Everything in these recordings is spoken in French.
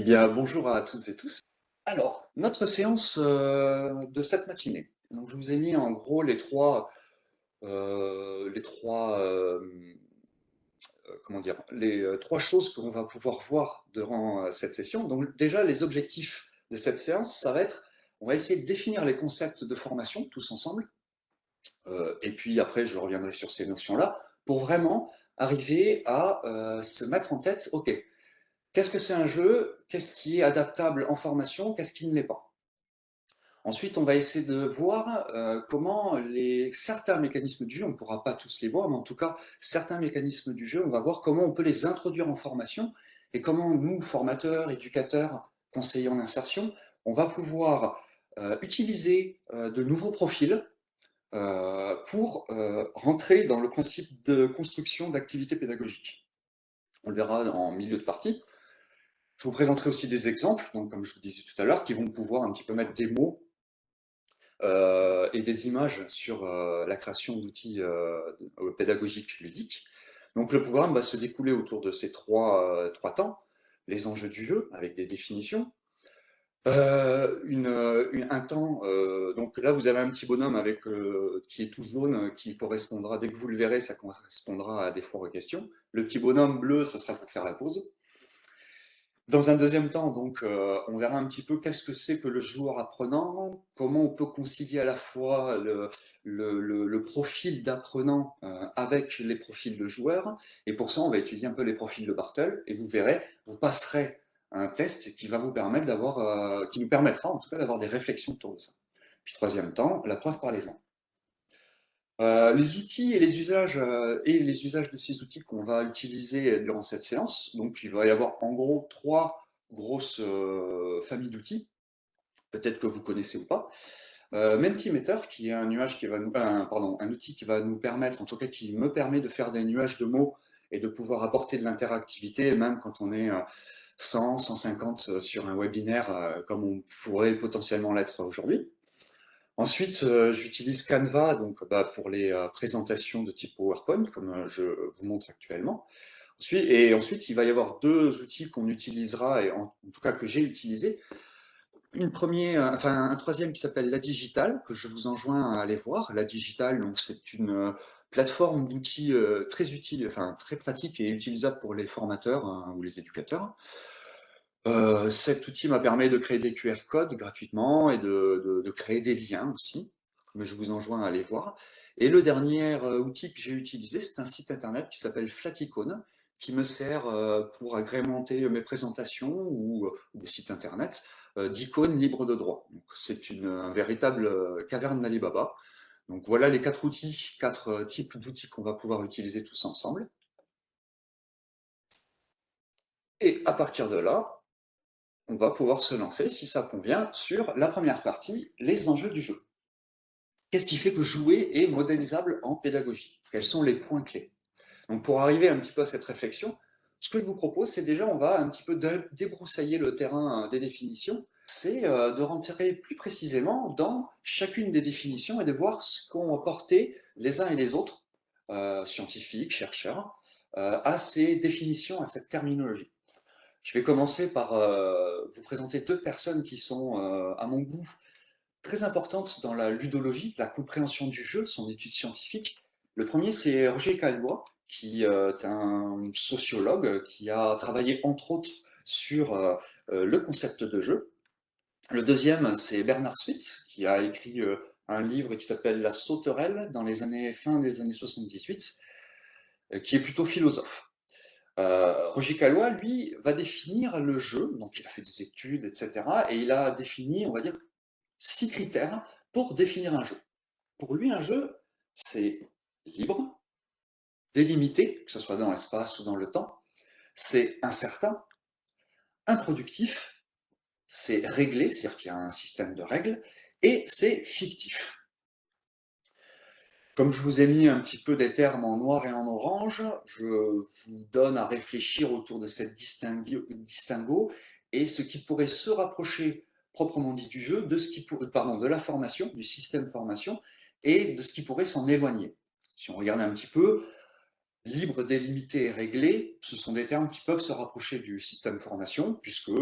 bien, bonjour à toutes et tous. Alors, notre séance de cette matinée. Donc, je vous ai mis en gros comment dire, les trois choses qu'on va pouvoir voir durant cette session. Donc, déjà, les objectifs de cette séance, ça va être, on va essayer de définir les concepts de formation tous ensemble. Et puis après, je reviendrai sur ces notions-là pour vraiment arriver à se mettre en tête, ok, qu'est-ce que c'est un jeu? Qu'est-ce qui est adaptable en formation? Qu'est-ce qui ne l'est pas? Ensuite, on va essayer de voir comment certains mécanismes du jeu, on ne pourra pas tous les voir, mais en tout cas, certains mécanismes du jeu, on va voir comment on peut les introduire en formation et comment nous, formateurs, éducateurs, conseillers en insertion, on va pouvoir utiliser de nouveaux profils pour rentrer dans le principe de construction d'activités pédagogiques. On le verra en milieu de partie. Je vous présenterai aussi des exemples, donc comme je vous disais tout à l'heure, qui vont pouvoir un petit peu mettre des mots et des images sur la création d'outils pédagogiques ludiques. Donc le programme va se découler autour de ces trois temps, les enjeux du jeu, avec des définitions, un temps, donc là vous avez un petit bonhomme qui est tout jaune, qui correspondra, dès que vous le verrez, ça correspondra à des foires aux questions. Le petit bonhomme bleu, ça sera pour faire la pause. Dans un deuxième temps, donc, on verra un petit peu qu'est-ce que c'est que le joueur apprenant, comment on peut concilier à la fois le profil d'apprenant avec les profils de joueurs. Et pour ça, on va étudier un peu les profils de Bartle. Et vous verrez, vous passerez un test qui va vous permettre qui nous permettra en tout cas d'avoir des réflexions autour de ça. Puis troisième temps, la preuve par l'exemple. Les outils et les usages de ces outils qu'on va utiliser durant cette séance. Donc, il va y avoir en gros trois grosses familles d'outils, peut-être que vous connaissez ou pas. Mentimeter, qui est un outil qui va nous permettre, en tout cas qui me permet de faire des nuages de mots et de pouvoir apporter de l'interactivité, même quand on est 100, 150 sur un webinaire, comme on pourrait potentiellement l'être aujourd'hui. Ensuite, j'utilise Canva donc, pour les présentations de type PowerPoint, comme je vous montre actuellement. Ensuite, il va y avoir deux outils qu'on utilisera, et en tout cas que j'ai utilisé. Un troisième qui s'appelle La Digitale, que je vous enjoins à aller voir. La Digitale, donc c'est une plateforme d'outils très utile, enfin très pratique et utilisable pour les formateurs hein, ou les éducateurs. Cet outil m'a permis de créer des QR codes gratuitement et de créer des liens aussi, mais je vous enjoins à aller voir. Et le dernier outil que j'ai utilisé, c'est un site internet qui s'appelle Flaticone, qui me sert pour agrémenter mes présentations ou des sites internet d'icônes libres de droit. C'est un véritable caverne d'Alibaba. Donc voilà les quatre outils, quatre types d'outils qu'on va pouvoir utiliser tous ensemble. Et à partir de là, on va pouvoir se lancer, si ça convient, sur la première partie, les enjeux du jeu. Qu'est-ce qui fait que jouer est modélisable en pédagogie? Quels sont les points clés? Donc pour arriver un petit peu à cette réflexion, ce que je vous propose, c'est déjà, on va un petit peu débroussailler le terrain des définitions, c'est de rentrer plus précisément dans chacune des définitions et de voir ce qu'ont apporté les uns et les autres, scientifiques, chercheurs, à ces définitions, à cette terminologie. Je vais commencer par vous présenter deux personnes qui sont, à mon goût, très importantes dans la ludologie, la compréhension du jeu, son étude scientifique. Le premier, c'est Roger Caillois, qui est un sociologue qui a travaillé entre autres sur le concept de jeu. Le deuxième, c'est Bernard Switz, qui a écrit un livre qui s'appelle La Sauterelle dans les fin des années 78, qui est plutôt philosophe. Roger Caillois, lui, va définir le jeu, donc il a fait des études, etc. Et il a défini, on va dire, 6 critères pour définir un jeu. Pour lui, un jeu, c'est libre, délimité, que ce soit dans l'espace ou dans le temps, c'est incertain, improductif, c'est réglé, c'est-à-dire qu'il y a un système de règles, et c'est fictif. Comme je vous ai mis un petit peu des termes en noir et en orange, je vous donne à réfléchir autour de cette distinguo et ce qui pourrait se rapprocher proprement dit du jeu, de la formation, du système formation, et de ce qui pourrait s'en éloigner. Si on regarde un petit peu, Libre, délimité et réglé, ce sont des termes qui peuvent se rapprocher du système formation, puisque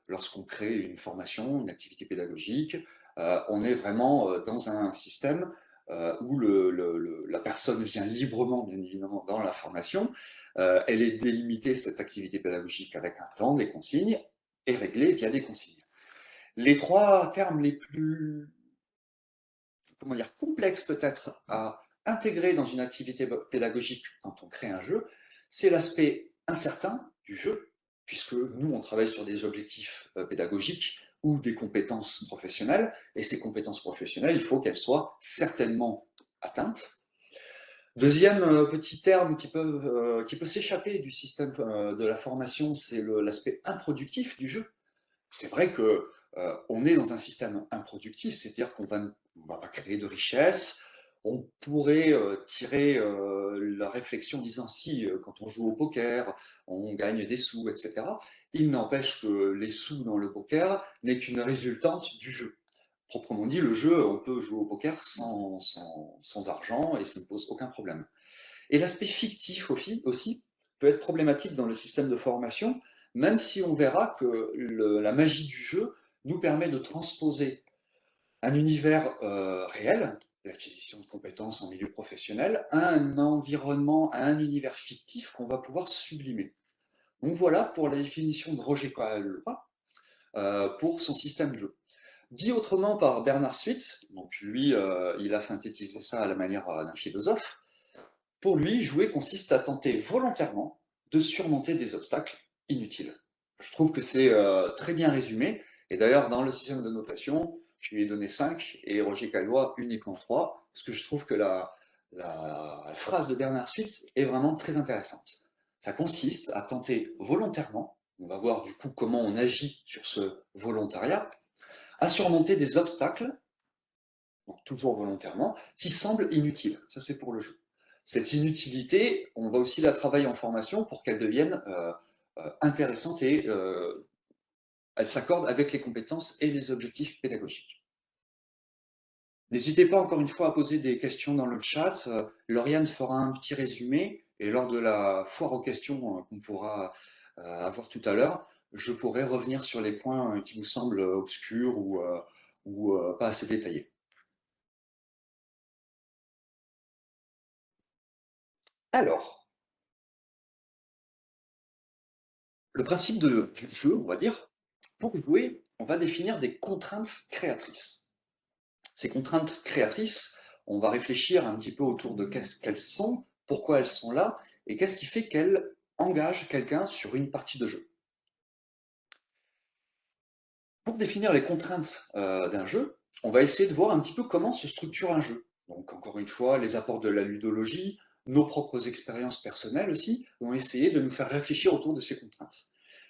lorsqu'on crée une formation, une activité pédagogique, on est vraiment dans un système où la personne vient librement, bien évidemment, dans la formation. Elle est délimitée, cette activité pédagogique, avec un temps, des consignes, et réglée via des consignes. Les trois termes les plus, comment dire, complexes peut-être à intégrer dans une activité pédagogique quand on crée un jeu, c'est l'aspect incertain du jeu, puisque nous, on travaille sur des objectifs pédagogiques ou des compétences professionnelles, et ces compétences professionnelles, il faut qu'elles soient certainement atteintes. Deuxième petit terme qui peut s'échapper du système de la formation, c'est l'aspect improductif du jeu. C'est vrai que on est dans un système improductif, c'est-à-dire qu'on va pas créer de richesse. On pourrait tirer la réflexion en disant si quand on joue au poker, on gagne des sous, etc. Il n'empêche que les sous dans le poker n'est qu'une résultante du jeu. Proprement dit, le jeu, on peut jouer au poker sans argent et ça ne pose aucun problème. Et l'aspect fictif aussi peut être problématique dans le système de formation, même si on verra que la magie du jeu nous permet de transposer un univers réel, l'acquisition de compétences en milieu professionnel, à un environnement, à un univers fictif qu'on va pouvoir sublimer. Donc voilà pour la définition de Roger Caillois pour son système de jeu. Dit autrement par Bernard Suite, donc lui, il a synthétisé ça à la manière d'un philosophe. Pour lui, jouer consiste à tenter volontairement de surmonter des obstacles inutiles. Je trouve que c'est très bien résumé. Et d'ailleurs, dans le système de notation, je lui ai donné 5 et Roger Caillois uniquement 3, parce que je trouve que la phrase de Bernard Suite est vraiment très intéressante. Ça consiste à tenter volontairement, on va voir du coup comment on agit sur ce volontariat, à surmonter des obstacles, donc toujours volontairement, qui semblent inutiles. Ça, c'est pour le jeu. Cette inutilité, on va aussi la travailler en formation pour qu'elle devienne intéressante et elle s'accorde avec les compétences et les objectifs pédagogiques. N'hésitez pas encore une fois à poser des questions dans le chat. Lauriane fera un petit résumé et lors de la foire aux questions qu'on pourra avoir tout à l'heure, je pourrai revenir sur les points qui vous semblent obscurs ou pas assez détaillés. Alors, le principe du jeu, on va dire, pour jouer, on va définir des contraintes créatrices. Ces contraintes créatrices, on va réfléchir un petit peu autour de qu'est-ce qu'elles sont, pourquoi elles sont là, et qu'est-ce qui fait qu'elles engagent quelqu'un sur une partie de jeu. Pour définir les contraintes d'un jeu, on va essayer de voir un petit peu comment se structure un jeu. Donc encore une fois, les apports de la ludologie, nos propres expériences personnelles aussi, vont essayer de nous faire réfléchir autour de ces contraintes.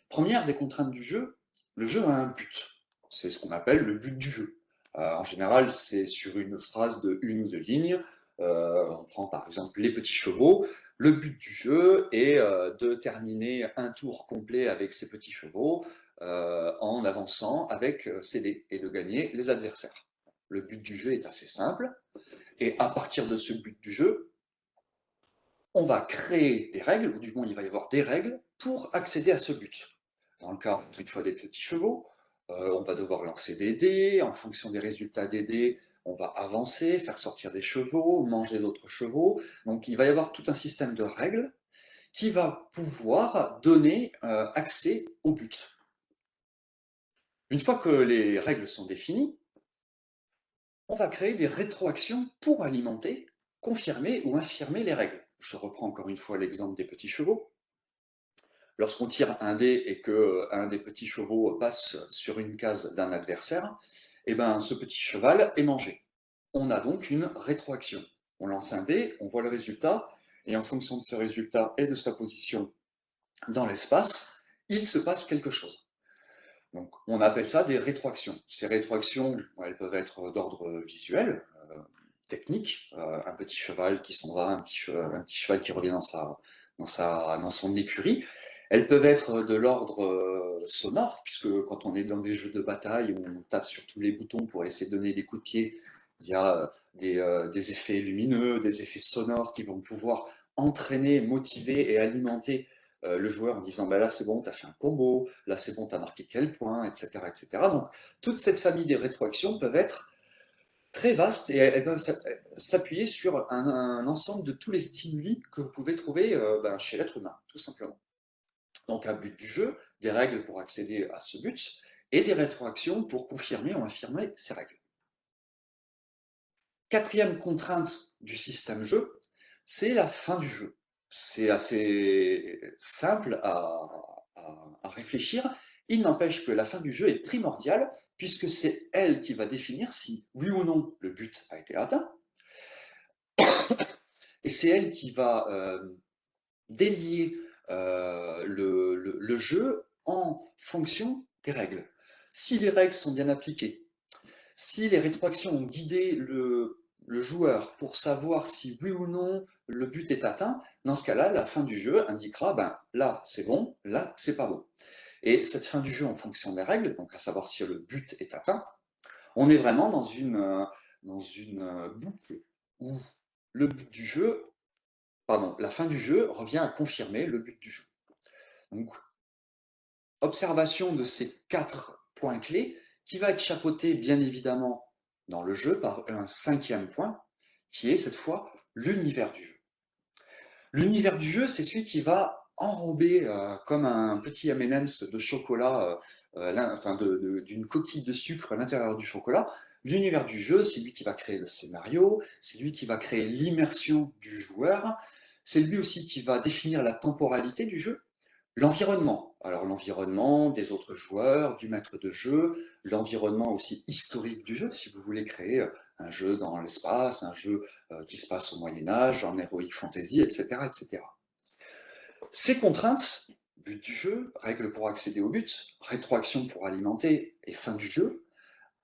Première des contraintes du jeu, le jeu a un but. C'est ce qu'on appelle le but du jeu. En général, c'est sur une phrase de une ou deux lignes. On prend par exemple les petits chevaux. Le but du jeu est de terminer un tour complet avec ces petits chevaux en avançant avec ses dés et de gagner les adversaires. Le but du jeu est assez simple. Et à partir de ce but du jeu, on va créer des règles, ou du moins il va y avoir des règles pour accéder à ce but. Dans le cas, une fois des petits chevaux, on va devoir lancer des dés, en fonction des résultats des dés, on va avancer, faire sortir des chevaux, manger d'autres chevaux. Donc il va y avoir tout un système de règles qui va pouvoir donner accès au but. Une fois que les règles sont définies, on va créer des rétroactions pour alimenter, confirmer ou infirmer les règles. Je reprends encore une fois l'exemple des petits chevaux. Lorsqu'on tire un dé et qu'un des petits chevaux passe sur une case d'un adversaire, eh ben, ce petit cheval est mangé. On a donc une rétroaction. On lance un dé, on voit le résultat, et en fonction de ce résultat et de sa position dans l'espace, il se passe quelque chose. Donc, on appelle ça des rétroactions. Ces rétroactions, elles peuvent être d'ordre visuel, technique, un petit cheval qui s'en va, un petit cheval qui revient dans son écurie. Elles peuvent être de l'ordre sonore, puisque quand on est dans des jeux de bataille où on tape sur tous les boutons pour essayer de donner des coups de pied, il y a des effets lumineux, des effets sonores qui vont pouvoir entraîner, motiver et alimenter le joueur en disant bah là c'est bon, tu as fait un combo, là c'est bon, tu as marqué quel point, etc., etc. Donc toute cette famille des rétroactions peuvent être très vastes et elles peuvent s'appuyer sur un ensemble de tous les stimuli que vous pouvez trouver chez l'être humain, tout simplement. Donc un but du jeu, des règles pour accéder à ce but, et des rétroactions pour confirmer ou infirmer ces règles. Quatrième contrainte du système jeu, c'est la fin du jeu. C'est assez simple à réfléchir. Il n'empêche que la fin du jeu est primordiale, puisque c'est elle qui va définir si, oui ou non, le but a été atteint. Et c'est elle qui va délier le jeu en fonction des règles. Si les règles sont bien appliquées, si les rétroactions ont guidé le joueur pour savoir si oui ou non le but est atteint, dans ce cas-là, la fin du jeu indiquera, ben là c'est bon, là c'est pas bon. Et cette fin du jeu en fonction des règles, donc à savoir si le but est atteint, on est vraiment dans une boucle où le but du jeu, pardon, la fin du jeu revient à confirmer le but du jeu. Donc, observation de ces 4 points clés qui va être chapeauté bien évidemment dans le jeu par un 5e point qui est cette fois l'univers du jeu. L'univers du jeu, c'est celui qui va enrober comme un petit M&M's de chocolat, enfin d'une coquille de sucre à l'intérieur du chocolat. L'univers du jeu, c'est lui qui va créer le scénario, c'est lui qui va créer l'immersion du joueur, c'est lui aussi qui va définir la temporalité du jeu. L'environnement, alors l'environnement des autres joueurs, du maître de jeu, l'environnement aussi historique du jeu, si vous voulez créer un jeu dans l'espace, un jeu qui se passe au Moyen-Âge, en heroic fantasy, etc., etc. Ces contraintes, but du jeu, règles pour accéder au but, rétroaction pour alimenter et fin du jeu,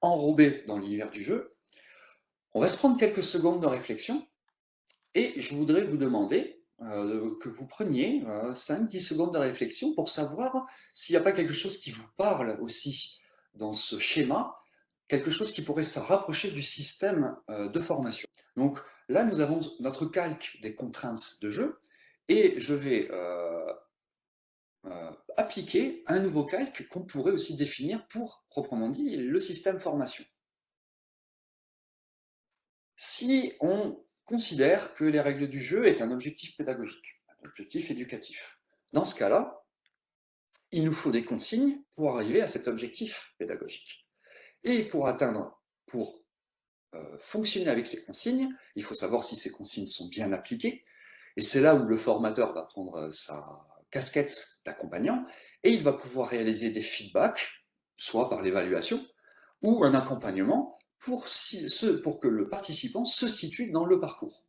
enrobées dans l'univers du jeu, on va se prendre quelques secondes de réflexion et je voudrais vous demander que vous preniez 5-10 secondes de réflexion pour savoir s'il n'y a pas quelque chose qui vous parle aussi dans ce schéma, quelque chose qui pourrait se rapprocher du système de formation. Donc là, nous avons notre calque des contraintes de jeu et je vais appliquer un nouveau calque qu'on pourrait aussi définir pour, proprement dit, le système formation. Si on considère que les règles du jeu est un objectif pédagogique, un objectif éducatif, dans ce cas-là, il nous faut des consignes pour arriver à cet objectif pédagogique. Et pour fonctionner avec ces consignes, il faut savoir si ces consignes sont bien appliquées, et c'est là où le formateur va prendre sa casquette d'accompagnant, et il va pouvoir réaliser des feedbacks, soit par l'évaluation, ou un accompagnement pour que le participant se situe dans le parcours.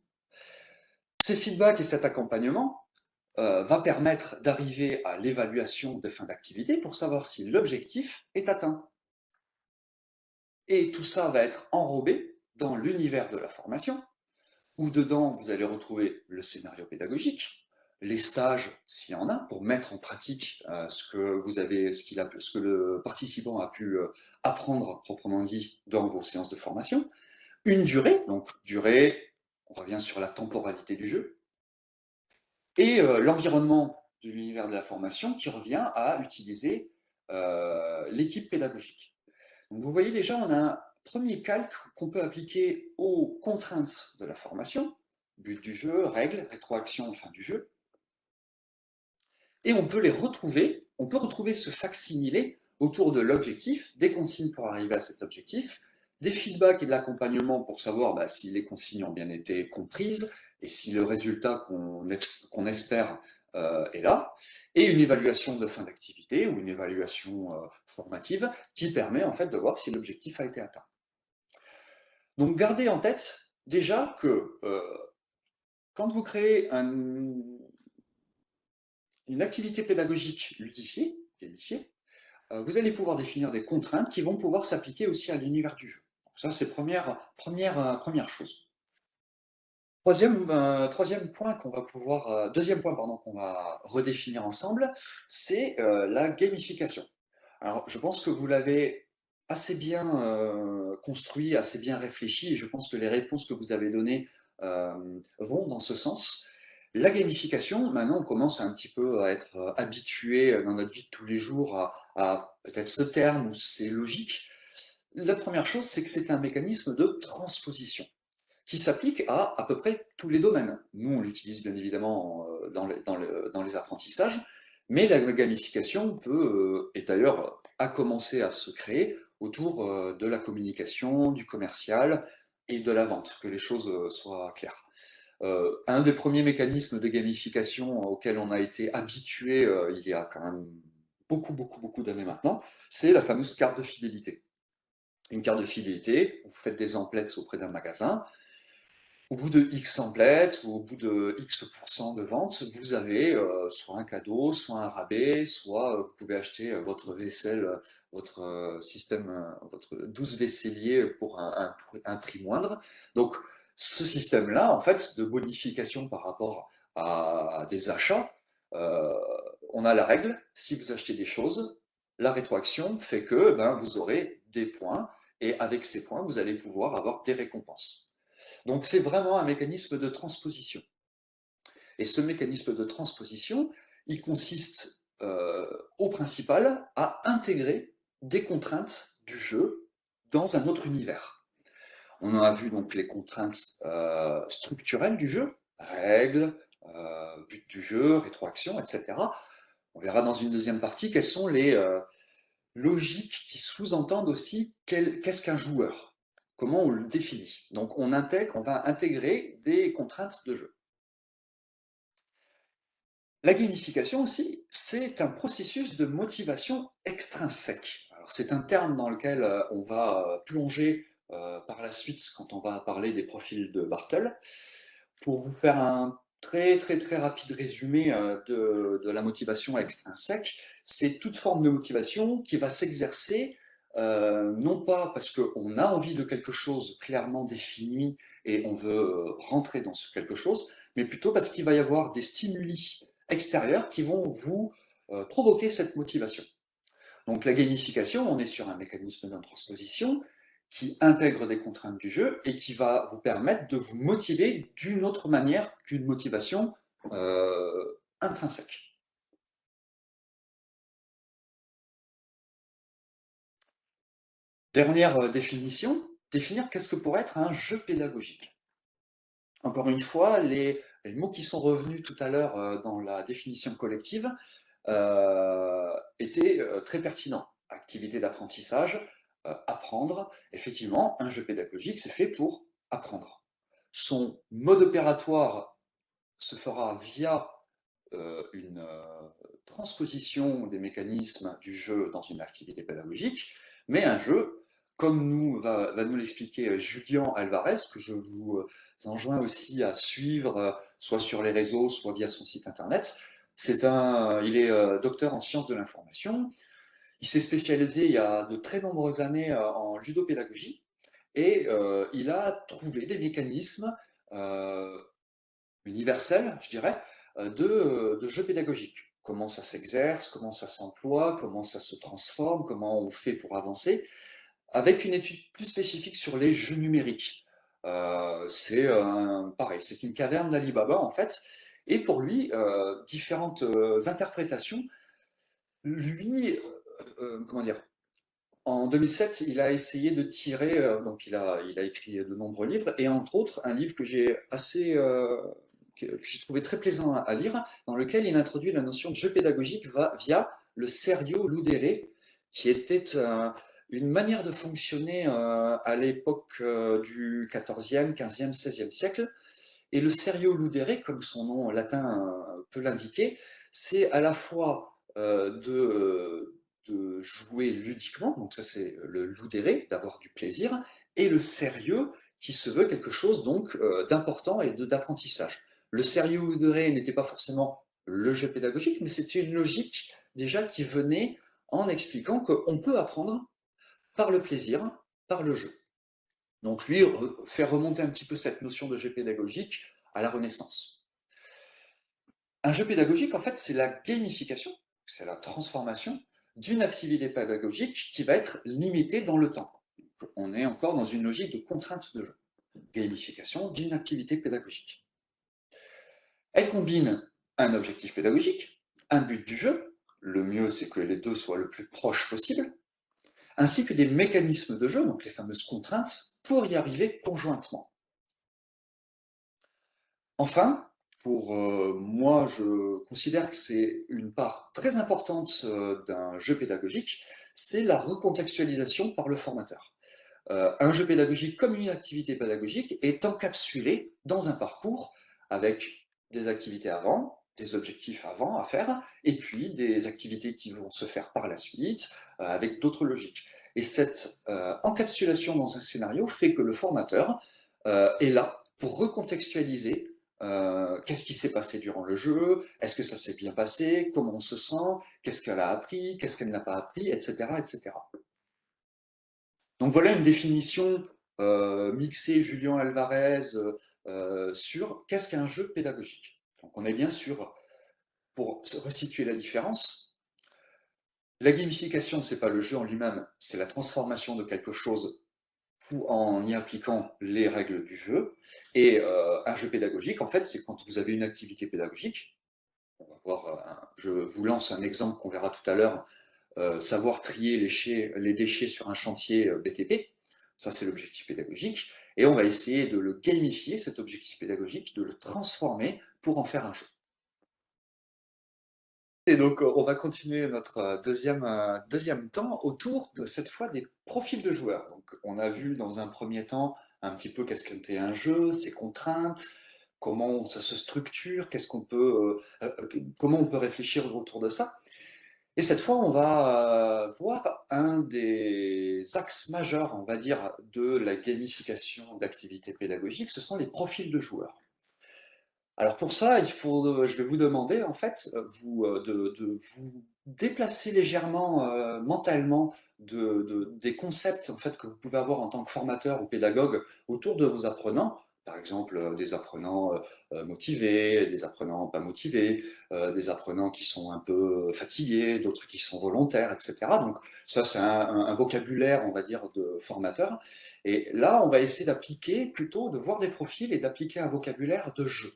Ces feedbacks et cet accompagnement va permettre d'arriver à l'évaluation de fin d'activité pour savoir si l'objectif est atteint. Et tout ça va être enrobé dans l'univers de la formation, où dedans vous allez retrouver le scénario pédagogique, les stages s'il y en a, pour mettre en pratique ce que le participant a pu apprendre proprement dit dans vos séances de formation, une durée, donc durée, on revient sur la temporalité du jeu, et l'environnement de l'univers de la formation qui revient à utiliser l'équipe pédagogique. Donc vous voyez déjà, on a un premier calque qu'on peut appliquer aux contraintes de la formation, but du jeu, règles, rétroaction, fin du jeu, et on peut retrouver ce facsimilé autour de l'objectif, des consignes pour arriver à cet objectif, des feedbacks et de l'accompagnement pour savoir si les consignes ont bien été comprises et si le résultat qu'on espère est là, et une évaluation de fin d'activité ou une évaluation formative qui permet en fait de voir si l'objectif a été atteint. Donc gardez en tête déjà que quand vous créez une activité pédagogique ludifiée, gamifiée, vous allez pouvoir définir des contraintes qui vont pouvoir s'appliquer aussi à l'univers du jeu. Donc ça, c'est première chose. Troisième point deuxième point pardon, qu'on va redéfinir ensemble, c'est la gamification. Alors, je pense que vous l'avez assez bien construit, assez bien réfléchi, et je pense que les réponses que vous avez données vont dans ce sens. La gamification, maintenant, on commence un petit peu à être habitué dans notre vie de tous les jours à peut-être ce terme ou ces logiques. La première chose, c'est que c'est un mécanisme de transposition qui s'applique à peu près tous les domaines. Nous, on l'utilise bien évidemment dans les apprentissages, mais la gamification et d'ailleurs a commencé à se créer autour de la communication, du commercial et de la vente, que les choses soient claires. Un des premiers mécanismes de gamification auxquels on a été habitué il y a quand même beaucoup d'années maintenant, c'est la fameuse carte de fidélité. Une carte de fidélité, vous faites des emplettes auprès d'un magasin, au bout de X emplettes ou au bout de X% de vente, vous avez soit un cadeau, soit un rabais, soit vous pouvez acheter votre vaisselle, votre système, votre douce vaisselier pour un prix moindre. Donc, ce système-là, en fait, de bonification par rapport à des achats, euh, on a la règle, si vous achetez des choses, la rétroaction fait que vous aurez des points et avec ces points, vous allez pouvoir avoir des récompenses. Donc c'est vraiment un mécanisme de transposition. Et ce mécanisme de transposition, il consiste au principal à intégrer des contraintes du jeu dans un autre univers. On a vu donc les contraintes structurelles du jeu, règles, but du jeu, rétroaction, etc. On verra dans une deuxième partie quelles sont les logiques qui sous-entendent aussi qu'est-ce qu'un joueur, comment on le définit. Donc on va intégrer des contraintes de jeu. La gamification aussi, c'est un processus de motivation extrinsèque. Alors c'est un terme dans lequel on va plonger par la suite quand on va parler des profils de Bartle. Pour vous faire un très rapide résumé de la motivation extrinsèque, c'est toute forme de motivation qui va s'exercer non pas parce qu'on a envie de quelque chose clairement défini et on veut rentrer dans ce quelque chose, mais plutôt parce qu'il va y avoir des stimuli extérieurs qui vont vous provoquer cette motivation. Donc la gamification, on est sur un mécanisme d'intransposition qui intègre des contraintes du jeu et qui va vous permettre de vous motiver d'une autre manière qu'une motivation intrinsèque. Dernière définition, définir qu'est-ce que pourrait être un jeu pédagogique. Encore une fois, les mots qui sont revenus tout à l'heure dans la définition collective étaient très pertinents. Activité d'apprentissage, apprendre. Effectivement, un jeu pédagogique, c'est fait pour apprendre. Son mode opératoire se fera via une transposition des mécanismes du jeu dans une activité pédagogique, mais un jeu, comme va nous l'expliquer Julien Alvarez, que je vous enjoins aussi à suivre, soit sur les réseaux, soit via son site internet. Il est docteur en sciences de l'information. Il s'est spécialisé il y a de très nombreuses années en ludopédagogie et il a trouvé des mécanismes euh, universel, je dirais, de jeux pédagogiques. Comment ça s'exerce, comment ça s'emploie, comment ça se transforme, comment on fait pour avancer, avec une étude plus spécifique sur les jeux numériques. Pareil, c'est une caverne d'Ali Baba en fait, et pour lui, différentes interprétations. Lui, comment dire, en 2007, il a essayé de tirer, donc il a écrit de nombreux livres, et entre autres un livre que j'ai trouvé très plaisant à lire, dans lequel il introduit la notion de jeu pédagogique via le serio ludere, qui était une manière de fonctionner à l'époque du XIVe, XVe, XVIe siècle. Et le serio ludere, comme son nom latin peut l'indiquer, c'est à la fois de jouer ludiquement, donc ça c'est le ludere, d'avoir du plaisir, et le sérieux qui se veut quelque chose donc d'important et d'apprentissage. Le serio ludere n'était pas forcément le jeu pédagogique, mais c'était une logique déjà qui venait en expliquant qu'on peut apprendre par le plaisir, par le jeu. Donc lui, faire remonter un petit peu cette notion de jeu pédagogique à la Renaissance. Un jeu pédagogique, en fait, c'est la gamification, c'est la transformation d'une activité pédagogique qui va être limitée dans le temps. Donc, on est encore dans une logique de contrainte de jeu. Gamification d'une activité pédagogique. Elle combine un objectif pédagogique, un but du jeu, le mieux c'est que les deux soient le plus proches possible, ainsi que des mécanismes de jeu, donc les fameuses contraintes, pour y arriver conjointement. Enfin, pour moi, je considère que c'est une part très importante d'un jeu pédagogique, c'est la recontextualisation par le formateur. Un jeu pédagogique comme une activité pédagogique est encapsulé dans un parcours avec des activités avant, des objectifs avant à faire, et puis des activités qui vont se faire par la suite avec d'autres logiques. Et cette encapsulation dans un scénario fait que le formateur est là pour recontextualiser qu'est-ce qui s'est passé durant le jeu, est-ce que ça s'est bien passé, comment on se sent, qu'est-ce qu'elle a appris, qu'est-ce qu'elle n'a pas appris, etc., etc. Donc voilà une définition mixée Julien Alvarez sur qu'est-ce qu'un jeu pédagogique. Donc on est bien sûr, pour resituer la différence, la gamification, c'est pas le jeu en lui-même, c'est la transformation de quelque chose en y appliquant les règles du jeu. Et un jeu pédagogique, en fait, c'est quand vous avez une activité pédagogique. On va voir, je vous lance un exemple qu'on verra tout à l'heure, savoir trier les déchets sur un chantier BTP. Ça, c'est l'objectif pédagogique. Et on va essayer de le gamifier, cet objectif pédagogique, de le transformer pour en faire un jeu. Et donc, on va continuer notre deuxième temps autour de cette fois des profils de joueurs. Donc, on a vu dans un premier temps un petit peu qu'est-ce qu'était un jeu, ses contraintes, comment ça se structure, comment on peut réfléchir autour de ça. Et cette fois, on va voir un des axes majeurs, on va dire, de la gamification d'activités pédagogiques, ce sont les profils de joueurs. Alors pour ça, je vais vous demander en fait de vous déplacer légèrement mentalement des concepts en fait que vous pouvez avoir en tant que formateur ou pédagogue autour de vos apprenants. Par exemple, des apprenants motivés, des apprenants pas motivés, des apprenants qui sont un peu fatigués, d'autres qui sont volontaires, etc. Donc ça, c'est un vocabulaire, on va dire, de formateur. Et là, on va essayer d'appliquer plutôt, de voir des profils et d'appliquer un vocabulaire de jeu.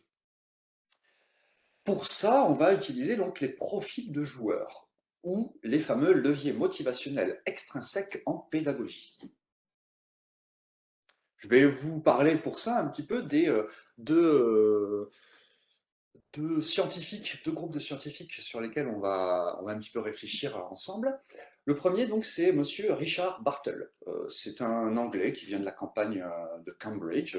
Pour ça, on va utiliser donc les profils de joueurs ou les fameux leviers motivationnels extrinsèques en pédagogie. Je vais vous parler pour ça un petit peu deux scientifiques, deux groupes de scientifiques sur lesquels on va un petit peu réfléchir ensemble. Le premier, donc, c'est Monsieur Richard Bartle. C'est un Anglais qui vient de la campagne de Cambridge,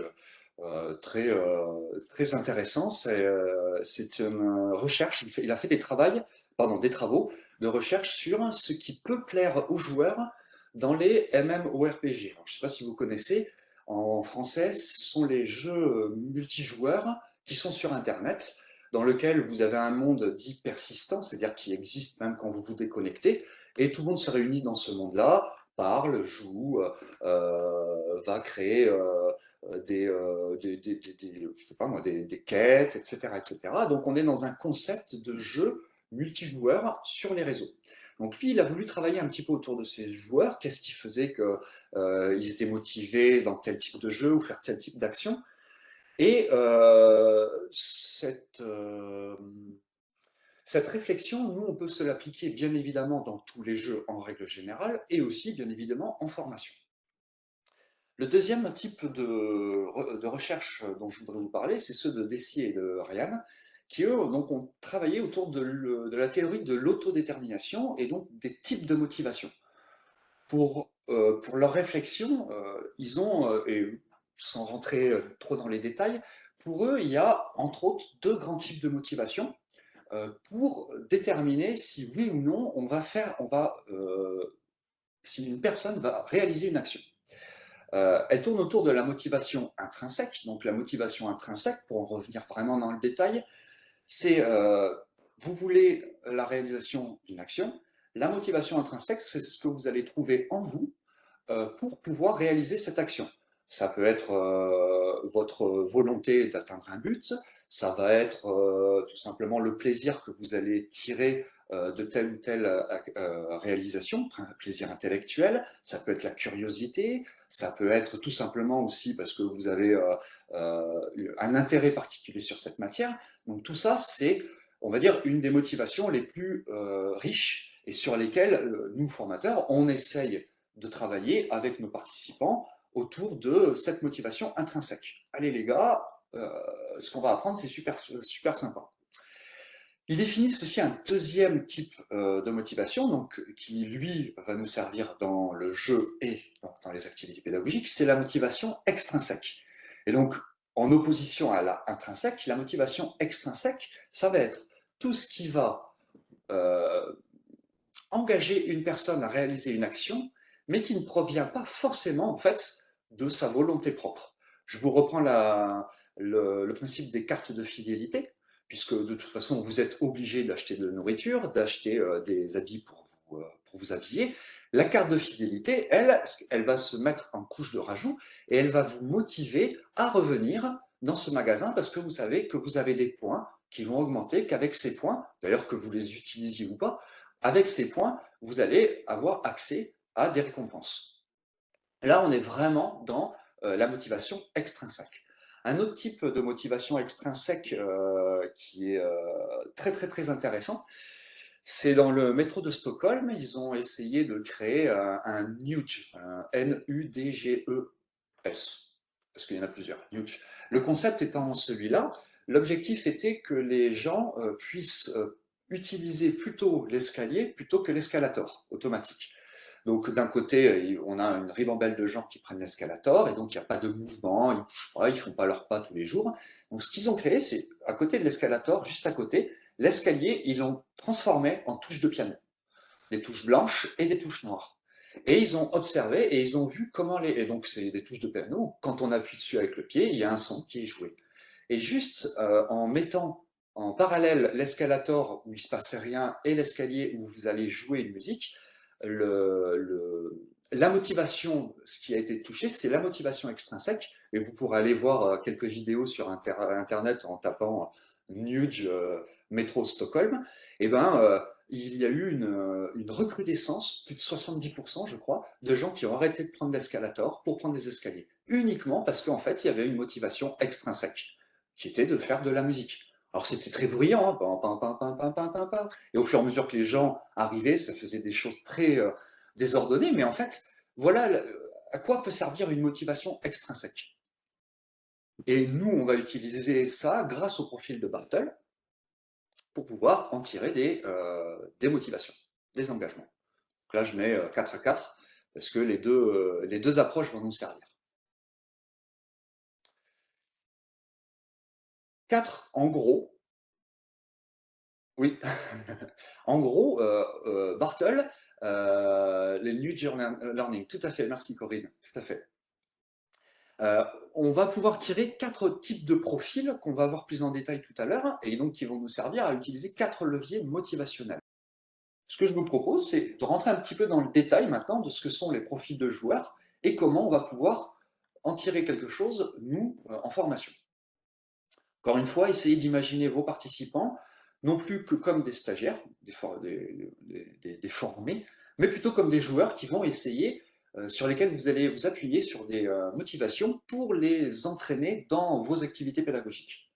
très intéressant. C'est une recherche. Il a fait des travaux de recherche sur ce qui peut plaire aux joueurs dans les MMORPG. Alors, je ne sais pas si vous connaissez. En français, ce sont les jeux multijoueurs qui sont sur Internet, dans lequel vous avez un monde dit persistant, c'est-à-dire qui existe même quand vous vous déconnectez, et tout le monde se réunit dans ce monde-là, parle, joue, va créer je sais pas moi, des quêtes, etc., etc. Donc on est dans un concept de jeu multijoueur sur les réseaux. Donc lui, il a voulu travailler un petit peu autour de ces joueurs, qu'est-ce qui faisait qu'ils étaient motivés dans tel type de jeu ou faire tel type d'action. Et cette réflexion, nous, on peut se l'appliquer bien évidemment dans tous les jeux en règle générale et aussi bien évidemment en formation. Le deuxième type de recherche dont je voudrais vous parler, c'est ceux de Dessier et de Ryan, qui eux donc, ont travaillé autour de la théorie de l'autodétermination et donc des types de motivation. Pour leur réflexion, ils ont, et sans rentrer trop dans les détails, pour eux, il y a entre autres deux grands types de motivation pour déterminer si oui ou non si une personne va réaliser une action. Elle tourne autour de la motivation intrinsèque. Donc la motivation intrinsèque, pour en revenir vraiment dans le détail, c'est vous voulez la réalisation d'une action. La motivation intrinsèque, c'est ce que vous allez trouver en vous pour pouvoir réaliser cette action. Ça peut être votre volonté d'atteindre un but, ça va être tout simplement le plaisir que vous allez tirer de telle ou telle réalisation, un plaisir intellectuel, ça peut être la curiosité, ça peut être tout simplement aussi parce que vous avez un intérêt particulier sur cette matière. Donc tout ça, c'est, on va dire, une des motivations les plus riches et sur lesquelles nous, formateurs, on essaye de travailler avec nos participants autour de cette motivation intrinsèque. Allez les gars, ce qu'on va apprendre, c'est super, super sympa. Ils définissent aussi un deuxième type de motivation, donc, qui lui va nous servir dans le jeu et donc, dans les activités pédagogiques, c'est la motivation extrinsèque. Et donc, en opposition à la intrinsèque, la motivation extrinsèque, ça va être tout ce qui va euh, engager une personne à réaliser une action, mais qui ne provient pas forcément en fait de sa volonté propre. Je vous reprends le principe des cartes de fidélité, puisque de toute façon vous êtes obligé d'acheter de la nourriture, d'acheter des habits pour vous habiller. La carte de fidélité, elle va se mettre en couche de rajout et elle va vous motiver à revenir dans ce magasin parce que vous savez que vous avez des points qui vont augmenter, qu'avec ces points, d'ailleurs que vous les utilisiez ou pas, avec ces points, vous allez avoir accès à des récompenses. Là, on est vraiment dans la motivation extrinsèque. Un autre type de motivation extrinsèque qui est très très très intéressant, c'est dans le métro de Stockholm, ils ont essayé de créer un nudge, un N-U-D-G-E-S, parce qu'il y en a plusieurs, nudge. Le concept étant celui-là, l'objectif était que les gens puissent utiliser plutôt l'escalier plutôt que l'escalator automatique. Donc d'un côté, on a une ribambelle de gens qui prennent l'escalator, et donc il n'y a pas de mouvement, ils ne bougent pas, ils ne font pas leurs pas tous les jours. Donc ce qu'ils ont créé, c'est à côté de l'escalator, juste à côté, l'escalier, ils l'ont transformé en touches de piano, des touches blanches et des touches noires. Et ils ont observé et ils ont vu comment les... Et donc c'est des touches de piano, quand on appuie dessus avec le pied, il y a un son qui est joué. Et juste en mettant en parallèle l'escalator où il ne se passait rien et l'escalier où vous allez jouer une musique, la motivation, ce qui a été touché, c'est la motivation extrinsèque. Et vous pourrez aller voir quelques vidéos sur Internet en tapant Nudge Métro Stockholm. Et ben, il y a eu une recrudescence, plus de 70%, je crois, de gens qui ont arrêté de prendre l'escalator pour prendre des escaliers. Uniquement parce qu'en fait, il y avait une motivation extrinsèque, qui était de faire de la musique. Alors c'était très bruyant, hein, pam, pam, pam, pam, pam, pam, pam, pam. Et au fur et à mesure que les gens arrivaient, ça faisait des choses très désordonnées, mais en fait, voilà à quoi peut servir une motivation extrinsèque. Et nous, on va utiliser ça grâce au profil de Bartle pour pouvoir en tirer des motivations, des engagements. Donc là, je mets 4 à 4 parce que les deux approches vont nous servir. 4, en gros, oui, en gros, Bartle, les New Learning, tout à fait, merci Corinne, tout à fait. On va pouvoir tirer 4 types de profils qu'on va voir plus en détail tout à l'heure, et donc qui vont nous servir à utiliser 4 leviers motivationnels. Ce que je vous propose, c'est de rentrer un petit peu dans le détail maintenant de ce que sont les profils de joueurs et comment on va pouvoir en tirer quelque chose, nous, en formation. Encore une fois, essayez d'imaginer vos participants, non plus que comme des stagiaires, des formés, mais plutôt comme des joueurs qui vont essayer, sur lesquels vous allez vous appuyer sur des motivations pour les entraîner dans vos activités pédagogiques.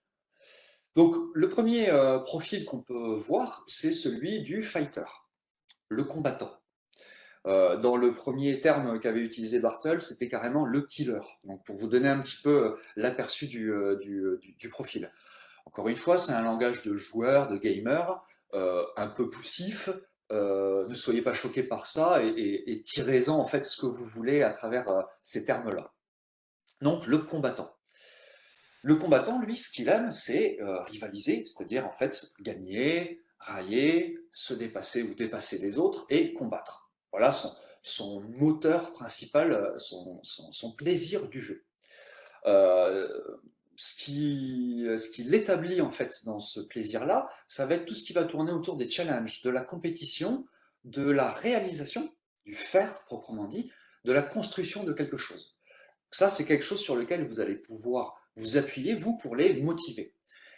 Donc, le premier profil qu'on peut voir, c'est celui du fighter, le combattant. Dans le premier terme qu'avait utilisé Bartle, c'était carrément le killer. Donc, pour vous donner un petit peu l'aperçu du profil. Encore une fois, c'est un langage de joueur, de gamer, un peu poussif. Ne soyez pas choqués par ça et tirez-en en fait ce que vous voulez à travers ces termes-là. Donc, le combattant. Le combattant, lui, ce qu'il aime, c'est rivaliser, c'est-à-dire en fait gagner, railler, se dépasser ou dépasser les autres et combattre. Voilà son moteur principal, son plaisir du jeu. Euh, ce qui l'établit en fait dans ce plaisir-là, ça va être tout ce qui va tourner autour des challenges, de la compétition, de la réalisation, du faire proprement dit, de la construction de quelque chose. Ça, c'est quelque chose sur lequel vous allez pouvoir vous appuyer, vous, pour les motiver.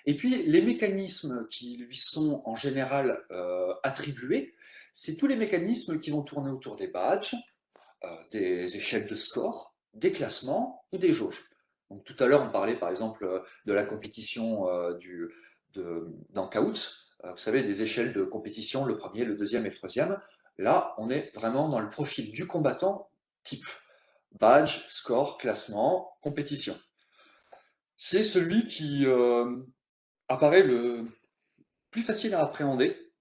Et puis, les mécanismes qui lui sont en général attribués, c'est tous les mécanismes qui vont tourner autour des badges, des échelles de score, des classements ou des jauges. Donc, tout à l'heure, on parlait par exemple de la compétition dans Kahoot. Vous savez, des échelles de compétition, le premier, le deuxième et le troisième. Là, on est vraiment dans le profil du combattant type badge, score, classement, compétition. C'est celui qui apparaît le plus facile à appréhender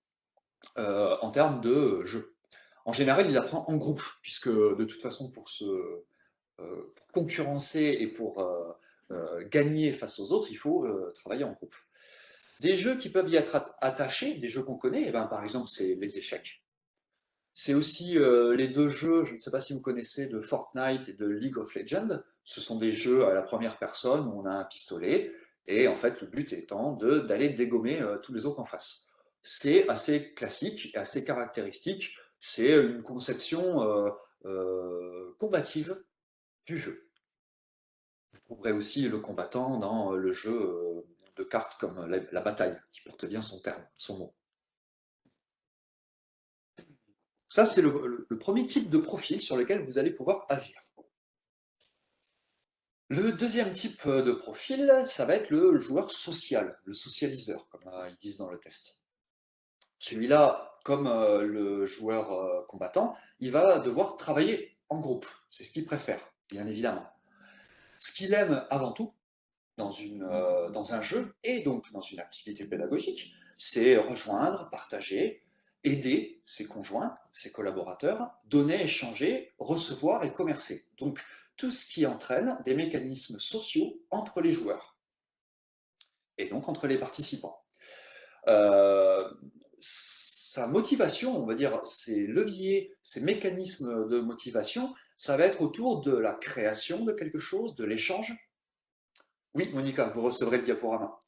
en termes de jeu. En général, il apprend en groupe, puisque de toute façon, pour concurrencer et pour gagner face aux autres, il faut travailler en groupe. Des jeux qui peuvent y être attachés, des jeux qu'on connaît, eh ben, par exemple, c'est les échecs. C'est aussi les deux jeux, je ne sais pas si vous connaissez, de Fortnite et de League of Legends. Ce sont des jeux à la première personne où on a un pistolet, et en fait, le but étant d'aller dégommer tous les autres en face. C'est assez classique et assez caractéristique. C'est une conception combative du jeu. Vous trouverez aussi le combattant dans le jeu de cartes comme la bataille, qui porte bien son terme, son nom. Ça, c'est le premier type de profil sur lequel vous allez pouvoir agir. Le deuxième type de profil, ça va être le joueur social, le socialiseur, comme ils disent dans le test. Celui-là, comme le joueur combattant, il va devoir travailler en groupe. C'est ce qu'il préfère, bien évidemment. Ce qu'il aime avant tout, dans un jeu et donc dans une activité pédagogique, c'est rejoindre, partager, aider ses conjoints, ses collaborateurs, donner, échanger, recevoir et commercer. Donc tout ce qui entraîne des mécanismes sociaux entre les joueurs et donc entre les participants. Euh, Sa motivation, on va dire, ses leviers, ses mécanismes de motivation, ça va être autour de la création de quelque chose, de l'échange. Oui, Monica, vous recevrez le diaporama.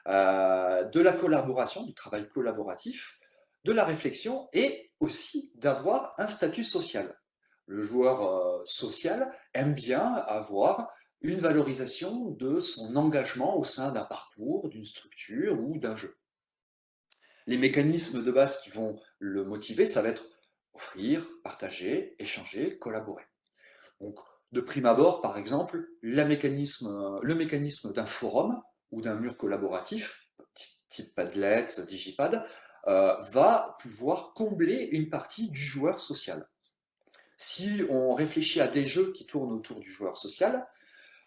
De la collaboration, du travail collaboratif, de la réflexion et aussi d'avoir un statut social. Le joueur social aime bien avoir une valorisation de son engagement au sein d'un parcours, d'une structure ou d'un jeu. Les mécanismes de base qui vont le motiver, ça va être offrir, partager, échanger, collaborer. Donc, de prime abord, par exemple, le mécanisme d'un forum ou d'un mur collaboratif, type Padlet, Digipad, va pouvoir combler une partie du joueur social. Si on réfléchit à des jeux qui tournent autour du joueur social,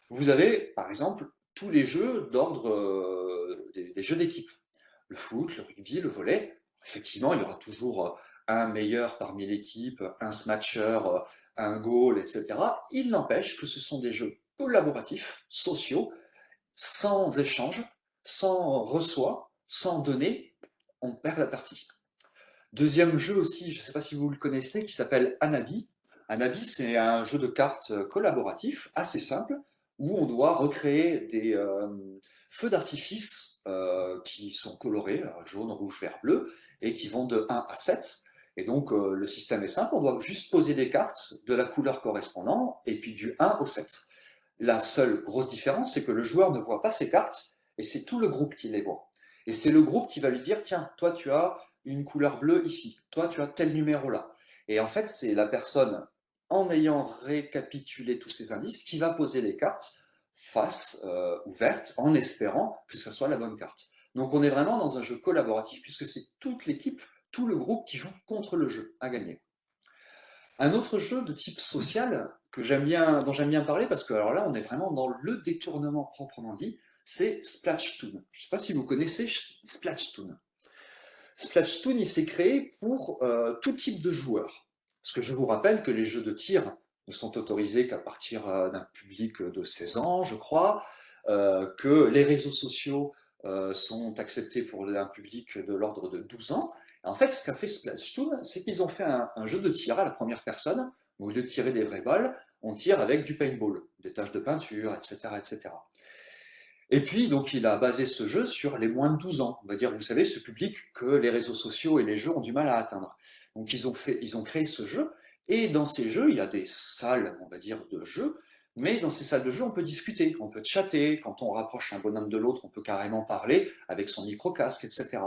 vous avez, par exemple, tous les jeux d'ordre des jeux d'équipe. Le foot, le rugby, le volley. Effectivement, il y aura toujours un meilleur parmi l'équipe, un smatcher, un goal, etc. Il n'empêche que ce sont des jeux collaboratifs, sociaux, sans échange, sans reçoit, sans donner, on perd la partie. Deuxième jeu aussi, je ne sais pas si vous le connaissez, qui s'appelle Anabi. Anabi, c'est un jeu de cartes collaboratif assez simple où on doit recréer des feux d'artifice qui sont colorés, jaune, rouge, vert, bleu, et qui vont de 1 à 7. Et donc le système est simple, on doit juste poser des cartes de la couleur correspondante, et puis du 1 au 7. La seule grosse différence, c'est que le joueur ne voit pas ses cartes, et c'est tout le groupe qui les voit. Et c'est le groupe qui va lui dire, tiens, toi tu as une couleur bleue ici, toi tu as tel numéro là. Et en fait, c'est la personne, en ayant récapitulé tous ces indices, qui va poser les cartes face ouvertes, en espérant que ce soit la bonne carte. Donc on est vraiment dans un jeu collaboratif, puisque c'est toute l'équipe, tout le groupe qui joue contre le jeu à gagner. Un autre jeu de type social dont j'aime bien parler, parce que alors là, on est vraiment dans le détournement proprement dit, c'est Splashtoon. Je ne sais pas si vous connaissez Splashtoon. Splashtoon, il s'est créé pour tout type de joueurs. Parce que je vous rappelle que les jeux de tir ne sont autorisés qu'à partir d'un public de 16 ans, je crois, que les réseaux sociaux sont acceptés pour un public de l'ordre de 12 ans. En fait, ce qu'a fait Splashtoon, c'est qu'ils ont fait un jeu de tir à la première personne, où au lieu de tirer des vraies balles, on tire avec du paintball, des taches de peinture, etc., etc. Et puis, donc, il a basé ce jeu sur les moins de 12 ans. On va dire, vous savez, ce public que les réseaux sociaux et les jeux ont du mal à atteindre. Donc, ils ont créé ce jeu. Et dans ces jeux, il y a des salles, on va dire, de jeux Mais dans ces salles de jeu, on peut discuter, on peut chatter. Quand on rapproche un bonhomme de l'autre, on peut carrément parler avec son micro-casque, etc.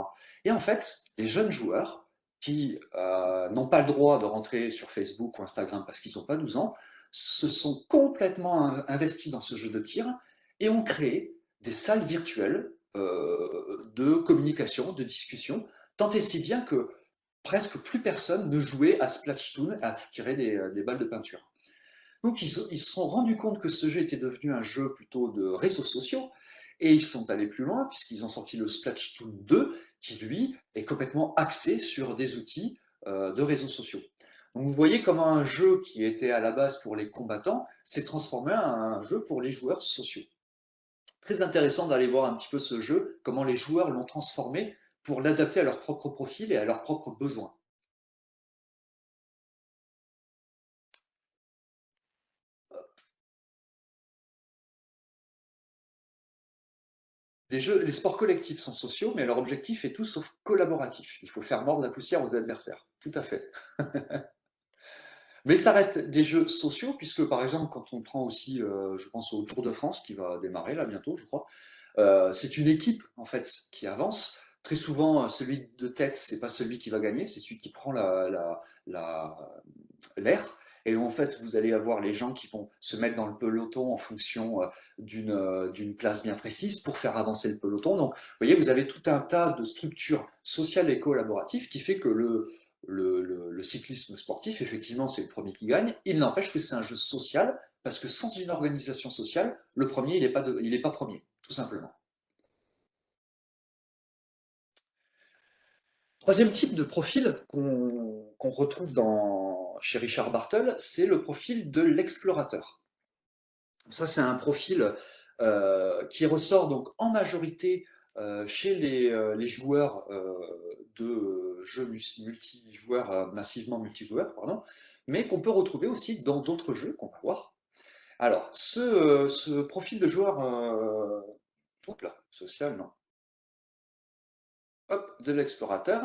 Et en fait, les jeunes joueurs qui n'ont pas le droit de rentrer sur Facebook ou Instagram parce qu'ils n'ont pas 12 ans, se sont complètement investis dans ce jeu de tir et ont créé des salles virtuelles de communication, de discussion, tant et si bien que presque plus personne ne jouait à Splatoon, à se tirer des balles de peinture. Donc ils se sont rendus compte que ce jeu était devenu un jeu plutôt de réseaux sociaux, et ils sont allés plus loin puisqu'ils ont sorti le Splatoon 2, qui lui est complètement axé sur des outils de réseaux sociaux. Donc vous voyez comment un jeu qui était à la base pour les combattants s'est transformé en un jeu pour les joueurs sociaux. Très intéressant d'aller voir un petit peu ce jeu, comment les joueurs l'ont transformé pour l'adapter à leur propre profil et à leurs propres besoins. Les sports collectifs sont sociaux, mais leur objectif est tout sauf collaboratif. Il faut faire mordre la poussière aux adversaires. Tout à fait. Mais ça reste des jeux sociaux, puisque par exemple, quand on prend aussi, je pense au Tour de France qui va démarrer là bientôt, je crois, c'est une équipe en fait qui avance. Très souvent, celui de tête, c'est pas celui qui va gagner, c'est celui qui prend la, l'air. Et en fait, vous allez avoir les gens qui vont se mettre dans le peloton en fonction d'une place bien précise pour faire avancer le peloton. Donc, vous voyez, vous avez tout un tas de structures sociales et collaboratives qui fait que le cyclisme sportif, effectivement, c'est le premier qui gagne. Il n'empêche que c'est un jeu social, parce que sans une organisation sociale, le premier, il est pas premier, tout simplement. Troisième type de profil qu'on retrouve chez Richard Bartle, c'est le profil de l'explorateur. Ça, c'est un profil qui ressort donc en majorité chez les joueurs de jeux multijoueurs, massivement multijoueurs, pardon, mais qu'on peut retrouver aussi dans d'autres jeux qu'on va voir. Alors, ce profil de joueur, oups là, social, non, hop, de l'explorateur,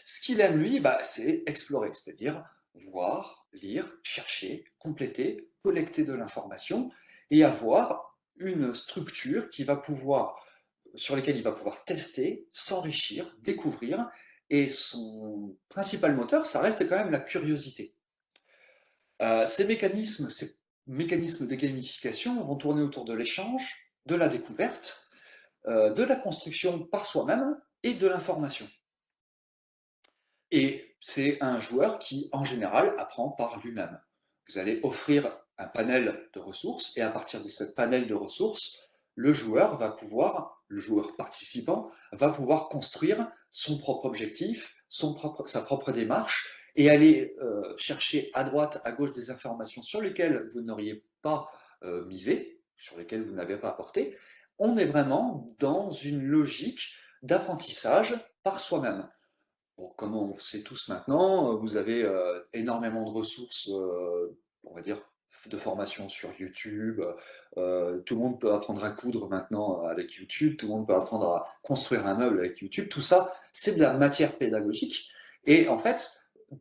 ce qu'il aime lui, bah, c'est explorer, c'est-à-dire voir, lire, chercher, compléter, collecter de l'information et avoir une structure sur laquelle il va pouvoir tester, s'enrichir, découvrir. Et son principal moteur, ça reste quand même la curiosité. Ces mécanismes de gamification vont tourner autour de l'échange, de la découverte, de la construction par soi-même et de l'information. Et c'est un joueur qui, en général, apprend par lui-même. Vous allez offrir un panel de ressources, et à partir de ce panel de ressources, le joueur participant, va pouvoir construire son propre objectif, sa propre démarche, et aller chercher à droite, à gauche des informations sur lesquelles vous n'auriez pas misé, sur lesquelles vous n'avez pas apporté. On est vraiment dans une logique d'apprentissage par soi-même. Bon, comme on le sait tous maintenant, vous avez énormément de ressources, on va dire, de formation sur YouTube. Tout le monde peut apprendre à coudre maintenant avec YouTube. Tout le monde peut apprendre à construire un meuble avec YouTube. Tout ça, c'est de la matière pédagogique. Et en fait,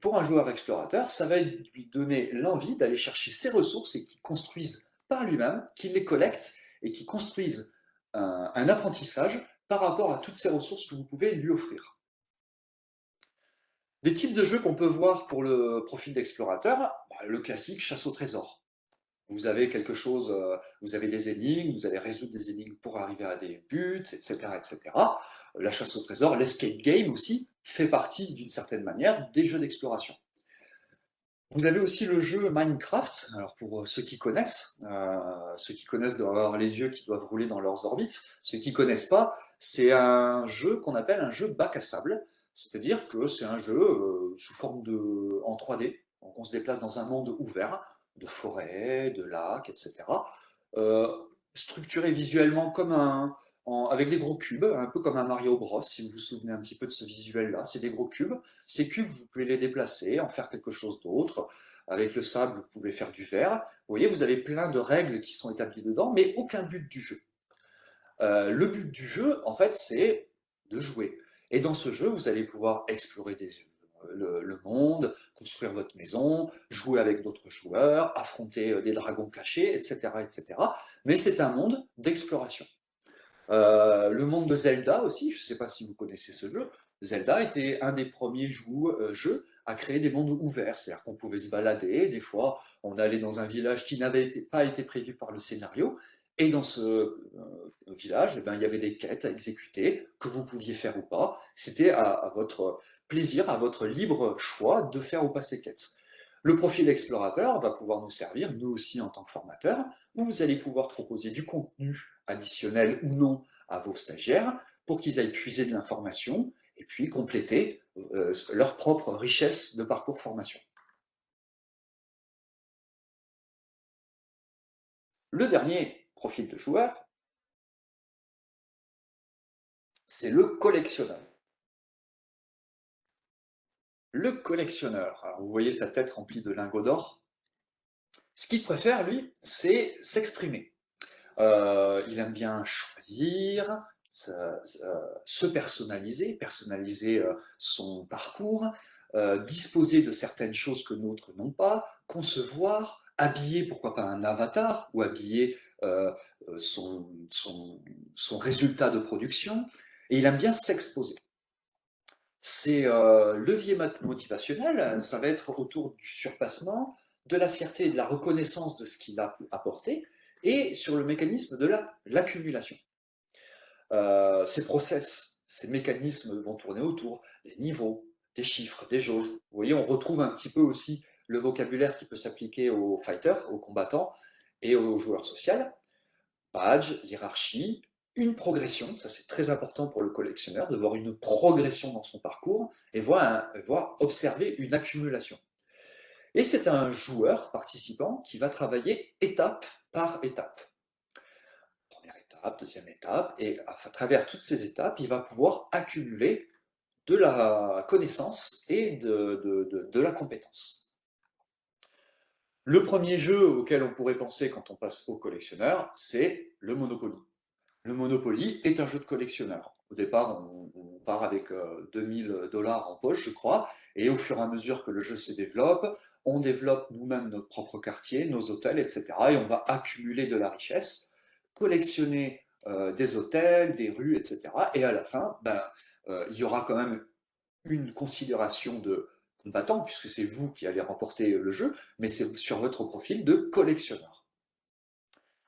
pour un joueur explorateur, ça va lui donner l'envie d'aller chercher ses ressources et qu'il construise par lui-même, qu'il les collecte et qu'il construise un apprentissage par rapport à toutes ces ressources que vous pouvez lui offrir. Des types de jeux qu'on peut voir pour le profil d'explorateur, bah, le classique chasse au trésor. Vous avez quelque chose, vous avez des énigmes, vous allez résoudre des énigmes pour arriver à des buts, etc., etc. La chasse au trésor, l'escape game aussi, fait partie d'une certaine manière des jeux d'exploration. Vous avez aussi le jeu Minecraft. Alors pour ceux qui connaissent doivent avoir les yeux qui doivent rouler dans leurs orbites. Ceux qui connaissent pas, c'est un jeu qu'on appelle un jeu bac à sable. C'est-à-dire que c'est un jeu sous forme en 3D. Donc on se déplace dans un monde ouvert, de forêts, de lacs, etc. Euh, Structuré visuellement avec des gros cubes, un peu comme un Mario Bros, si vous vous souvenez un petit peu de ce visuel-là. C'est des gros cubes. Ces cubes, vous pouvez les déplacer, en faire quelque chose d'autre. Avec le sable, vous pouvez faire du verre. Vous voyez, vous avez plein de règles qui sont établies dedans, mais aucun but du jeu. Le but du jeu, en fait, c'est de jouer. Et dans ce jeu, vous allez pouvoir explorer le monde, construire votre maison, jouer avec d'autres joueurs, affronter des dragons cachés, etc., etc. Mais c'est un monde d'exploration. Le monde de Zelda aussi, je ne sais pas si vous connaissez ce jeu, Zelda était un des premiers jeux à créer des mondes ouverts, c'est-à-dire qu'on pouvait se balader, des fois on allait dans un village qui n'avait pas été prévu par le scénario, et dans ce village, eh ben, il y avait des quêtes à exécuter, que vous pouviez faire ou pas, c'était à votre plaisir, à votre libre choix de faire ou pas ces quêtes. Le profil explorateur va pouvoir nous servir, nous aussi en tant que formateurs, où vous allez pouvoir proposer du contenu additionnel ou non à vos stagiaires pour qu'ils aillent puiser de l'information et puis compléter leur propre richesse de parcours formation. Le dernier profil de joueur, c'est le collectionneur. Le collectionneur, alors vous voyez sa tête remplie de lingots d'or. Ce qu'il préfère, lui, c'est s'exprimer. Il aime bien choisir, se personnaliser, personnaliser son parcours, disposer de certaines choses que d'autres n'ont pas, concevoir, habiller, pourquoi pas un avatar, ou habiller son résultat de production, et il aime bien s'exposer. Ces leviers motivationnels, ça va être autour du surpassement, de la fierté et de la reconnaissance de ce qu'il a apporté, et sur le mécanisme de l'accumulation. Ces process, ces mécanismes vont tourner autour des niveaux, des chiffres, des jauges. Vous voyez, on retrouve un petit peu aussi le vocabulaire qui peut s'appliquer aux fighters, aux combattants et aux joueurs sociaux. Badge, hiérarchie, une progression, ça c'est très important pour le collectionneur, de voir une progression dans son parcours et voir observer une accumulation. Et c'est un joueur participant qui va travailler étape par étape. Première étape, deuxième étape, et à travers toutes ces étapes, il va pouvoir accumuler de la connaissance et de la compétence. Le premier jeu auquel on pourrait penser quand on passe au collectionneur, c'est le Monopoly. Le Monopoly est un jeu de collectionneur. Au départ, on part avec 2000 $ en poche, je crois, et au fur et à mesure que le jeu se développe, on développe nous-mêmes notre propre quartier, nos hôtels, etc. Et on va accumuler de la richesse, collectionner des hôtels, des rues, etc. Et à la fin, il y aura quand même une considération de combattant, puisque c'est vous qui allez remporter le jeu, mais c'est sur votre profil de collectionneur.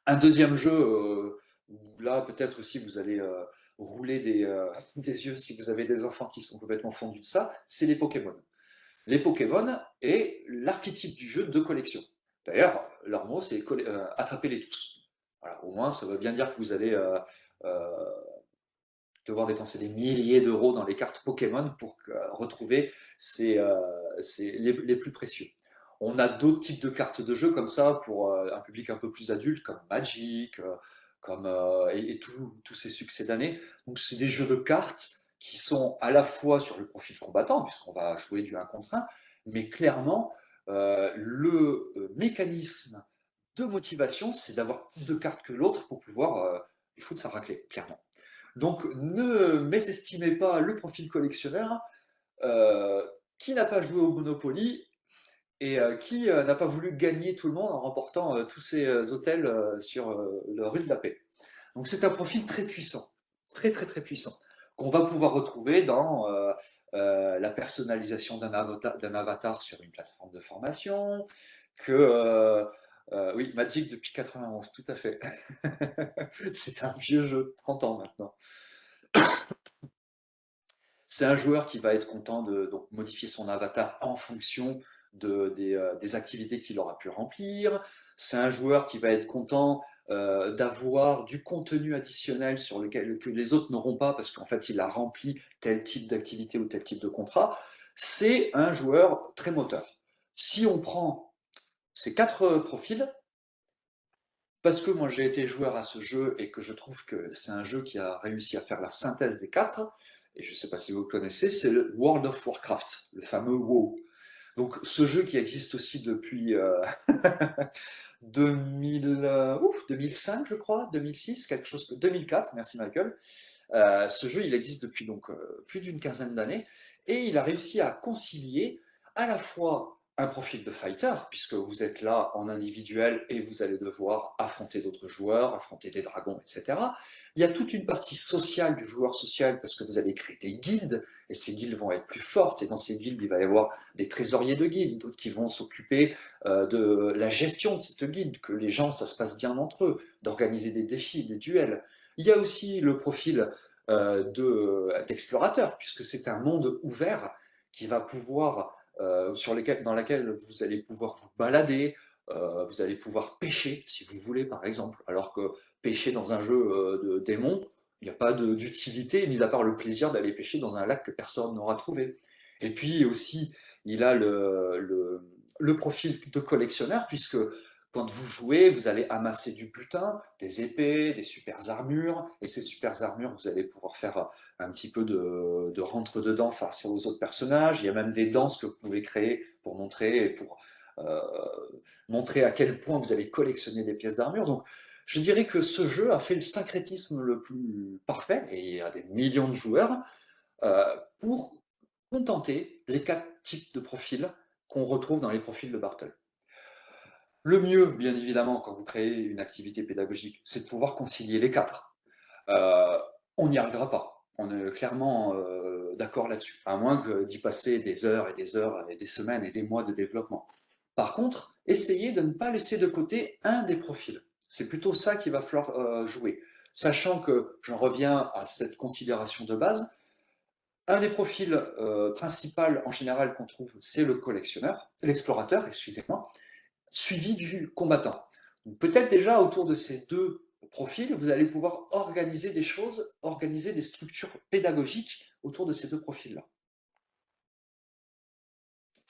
Un deuxième jeu, où là peut-être aussi vous allez rouler des yeux si vous avez des enfants qui sont complètement fondus de ça, c'est les Pokémon. Les Pokémon est l'archétype du jeu de collection. D'ailleurs, leur mot c'est attrapez-les tous. Voilà, au moins ça veut bien dire que vous allez euh, devoir dépenser des milliers d'euros dans les cartes Pokémon pour retrouver les plus précieux. On a d'autres types de cartes de jeu comme ça pour un public un peu plus adulte, comme Magic, et tous ces succès d'année. Donc c'est des jeux de cartes qui sont à la fois sur le profil combattant, puisqu'on va jouer du 1 contre 1, mais clairement, le mécanisme de motivation, c'est d'avoir plus de cartes que l'autre pour pouvoir lui foutre sa raclée, clairement. Donc ne mésestimez pas le profil collectionneur euh, qui n'a pas joué au Monopoly et qui n'a pas voulu gagner tout le monde en remportant tous ces hôtels sur le rue de la Paix. Donc c'est un profil très puissant, très très très puissant, qu'on va pouvoir retrouver dans la personnalisation d'un avatar sur une plateforme de formation, oui, Magic depuis 91, tout à fait. C'est un vieux jeu, 30 ans maintenant. C'est un joueur qui va être content de donc, modifier son avatar en fonction des activités qu'il aura pu remplir. C'est un joueur qui va être content d'avoir du contenu additionnel sur lequel que les autres n'auront pas parce qu'en fait il a rempli tel type d'activité ou tel type de contrat. C'est un joueur très moteur. Si on prend ces quatre profils, parce que moi j'ai été joueur à ce jeu et que je trouve que c'est un jeu qui a réussi à faire la synthèse des quatre, et je ne sais pas si vous le connaissez, c'est le World of Warcraft, le fameux WoW. Donc ce jeu qui existe aussi depuis 2000, 2005 je crois, 2006, quelque chose, 2004, merci Michael. Ce jeu il existe depuis donc plus d'une quinzaine d'années et il a réussi à concilier à la fois un profil de fighter, puisque vous êtes là en individuel et vous allez devoir affronter d'autres joueurs, affronter des dragons, etc. Il y a toute une partie sociale du joueur social, parce que vous allez créer des guildes, et ces guildes vont être plus fortes, et dans ces guildes, il va y avoir des trésoriers de guildes, d'autres qui vont s'occuper de la gestion de cette guilde, que les gens, ça se passe bien entre eux, d'organiser des défis, des duels. Il y a aussi le profil d'explorateur, puisque c'est un monde ouvert qui va pouvoir dans laquelle vous allez pouvoir vous balader, vous allez pouvoir pêcher si vous voulez par exemple, alors que pêcher dans un jeu de démons, il n'y a pas d'utilité, mis à part le plaisir d'aller pêcher dans un lac que personne n'aura trouvé. Et puis aussi, il a le profil de collectionneur, puisque quand vous jouez, vous allez amasser du butin, des épées, des super armures, et ces super armures, vous allez pouvoir faire un petit peu de rentre-dedans face aux autres personnages. Il y a même des danses que vous pouvez créer pour euh, montrer à quel point vous avez collectionné des pièces d'armure. Donc, je dirais que ce jeu a fait le syncrétisme le plus parfait, et il y a des millions de joueurs, pour contenter les quatre types de profils qu'on retrouve dans les profils de Bartle. Le mieux, bien évidemment, quand vous créez une activité pédagogique, c'est de pouvoir concilier les quatre. Euh, on n'y arrivera pas. On est clairement d'accord là-dessus, à moins que d'y passer des heures et des heures et des semaines et des mois de développement. Par contre, essayez de ne pas laisser de côté un des profils. C'est plutôt ça qu'il va falloir jouer. Sachant que, j'en reviens à cette considération de base, un des profils principaux en général qu'on trouve, c'est le collectionneur, l'explorateur, excusez-moi, suivi du combattant. Peut-être déjà autour de ces deux profils, vous allez pouvoir organiser des choses, organiser des structures pédagogiques autour de ces deux profils-là.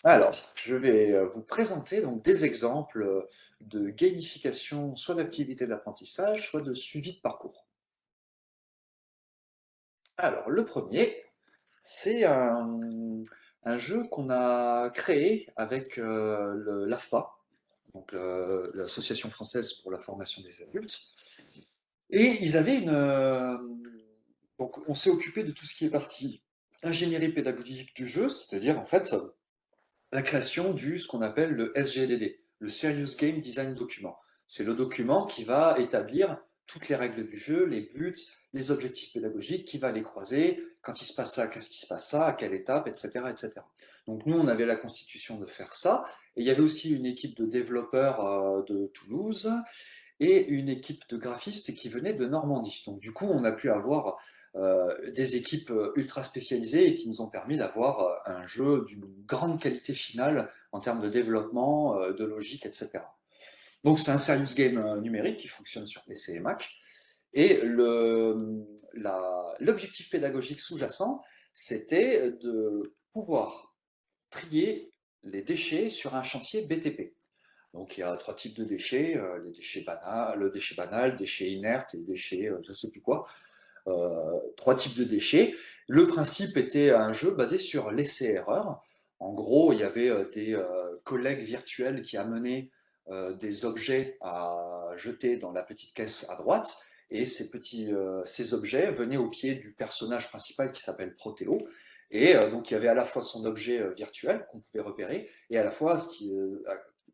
Alors, je vais vous présenter donc des exemples de gamification, soit d'activité d'apprentissage, soit de suivi de parcours. Alors, le premier, c'est un jeu qu'on a créé avec l'AFPA, donc l'Association française pour la formation des adultes. Et ils avaient donc on s'est occupé de tout ce qui est partie ingénierie pédagogique du jeu, c'est-à-dire en fait la création ce qu'on appelle le SGDD, le Serious Game Design Document. C'est le document qui va établir toutes les règles du jeu, les buts, les objectifs pédagogiques, qui va les croiser, quand il se passe ça, qu'est-ce qui se passe ça, à quelle étape, etc., etc. Donc nous, on avait la constitution de faire ça, et il y avait aussi une équipe de développeurs de Toulouse, et une équipe de graphistes qui venait de Normandie. Donc du coup, on a pu avoir des équipes ultra spécialisées et qui nous ont permis d'avoir un jeu d'une grande qualité finale en termes de développement, de logique, etc. Donc c'est un serious game numérique qui fonctionne sur PC et Mac. Et l'objectif pédagogique sous-jacent, c'était de pouvoir trier les déchets sur un chantier BTP. Donc il y a trois types de déchets, les déchets banals, le déchet banal, déchets inertes et déchets je ne sais plus quoi. Trois types de déchets. Le principe était un jeu basé sur l'essai-erreur. En gros, il y avait des collègues virtuels qui amenaient des objets à jeter dans la petite caisse à droite. Et ces objets venaient au pied du personnage principal qui s'appelle Protéo. Et donc il y avait à la fois son objet virtuel qu'on pouvait repérer, et à la fois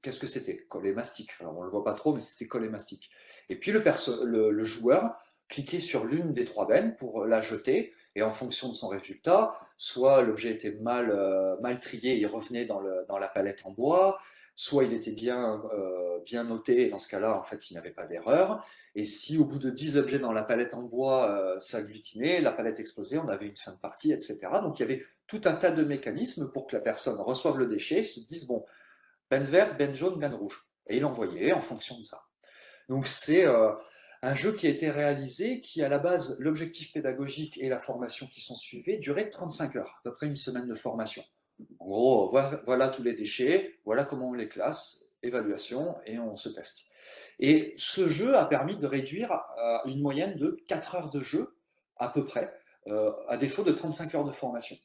qu'est-ce que c'était? Colle et mastic. Alors on ne le voit pas trop, mais c'était colle et mastic. Et puis le joueur cliquer sur l'une des trois bennes pour la jeter, et en fonction de son résultat, soit l'objet était mal trié, il revenait dans la palette en bois, soit il était bien noté, et dans ce cas-là, en fait, il n'avait pas d'erreur. Et si au bout de 10 objets dans la palette en bois, ça glutinait, la palette explosait, on avait une fin de partie, etc. Donc il y avait tout un tas de mécanismes pour que la personne reçoive le déchet, se dise, bon, benne verte, benne jaune, benne rouge. Et il envoyait en fonction de ça. Donc c'est un jeu qui a été réalisé, qui à la base, l'objectif pédagogique et la formation qui s'en suivaient durait 35 heures, à peu près une semaine de formation. En gros, voilà tous les déchets, voilà comment on les classe, évaluation, et on se teste. Et ce jeu a permis de réduire à une moyenne de 4 heures de jeu, à peu près, à défaut de 35 heures de formation.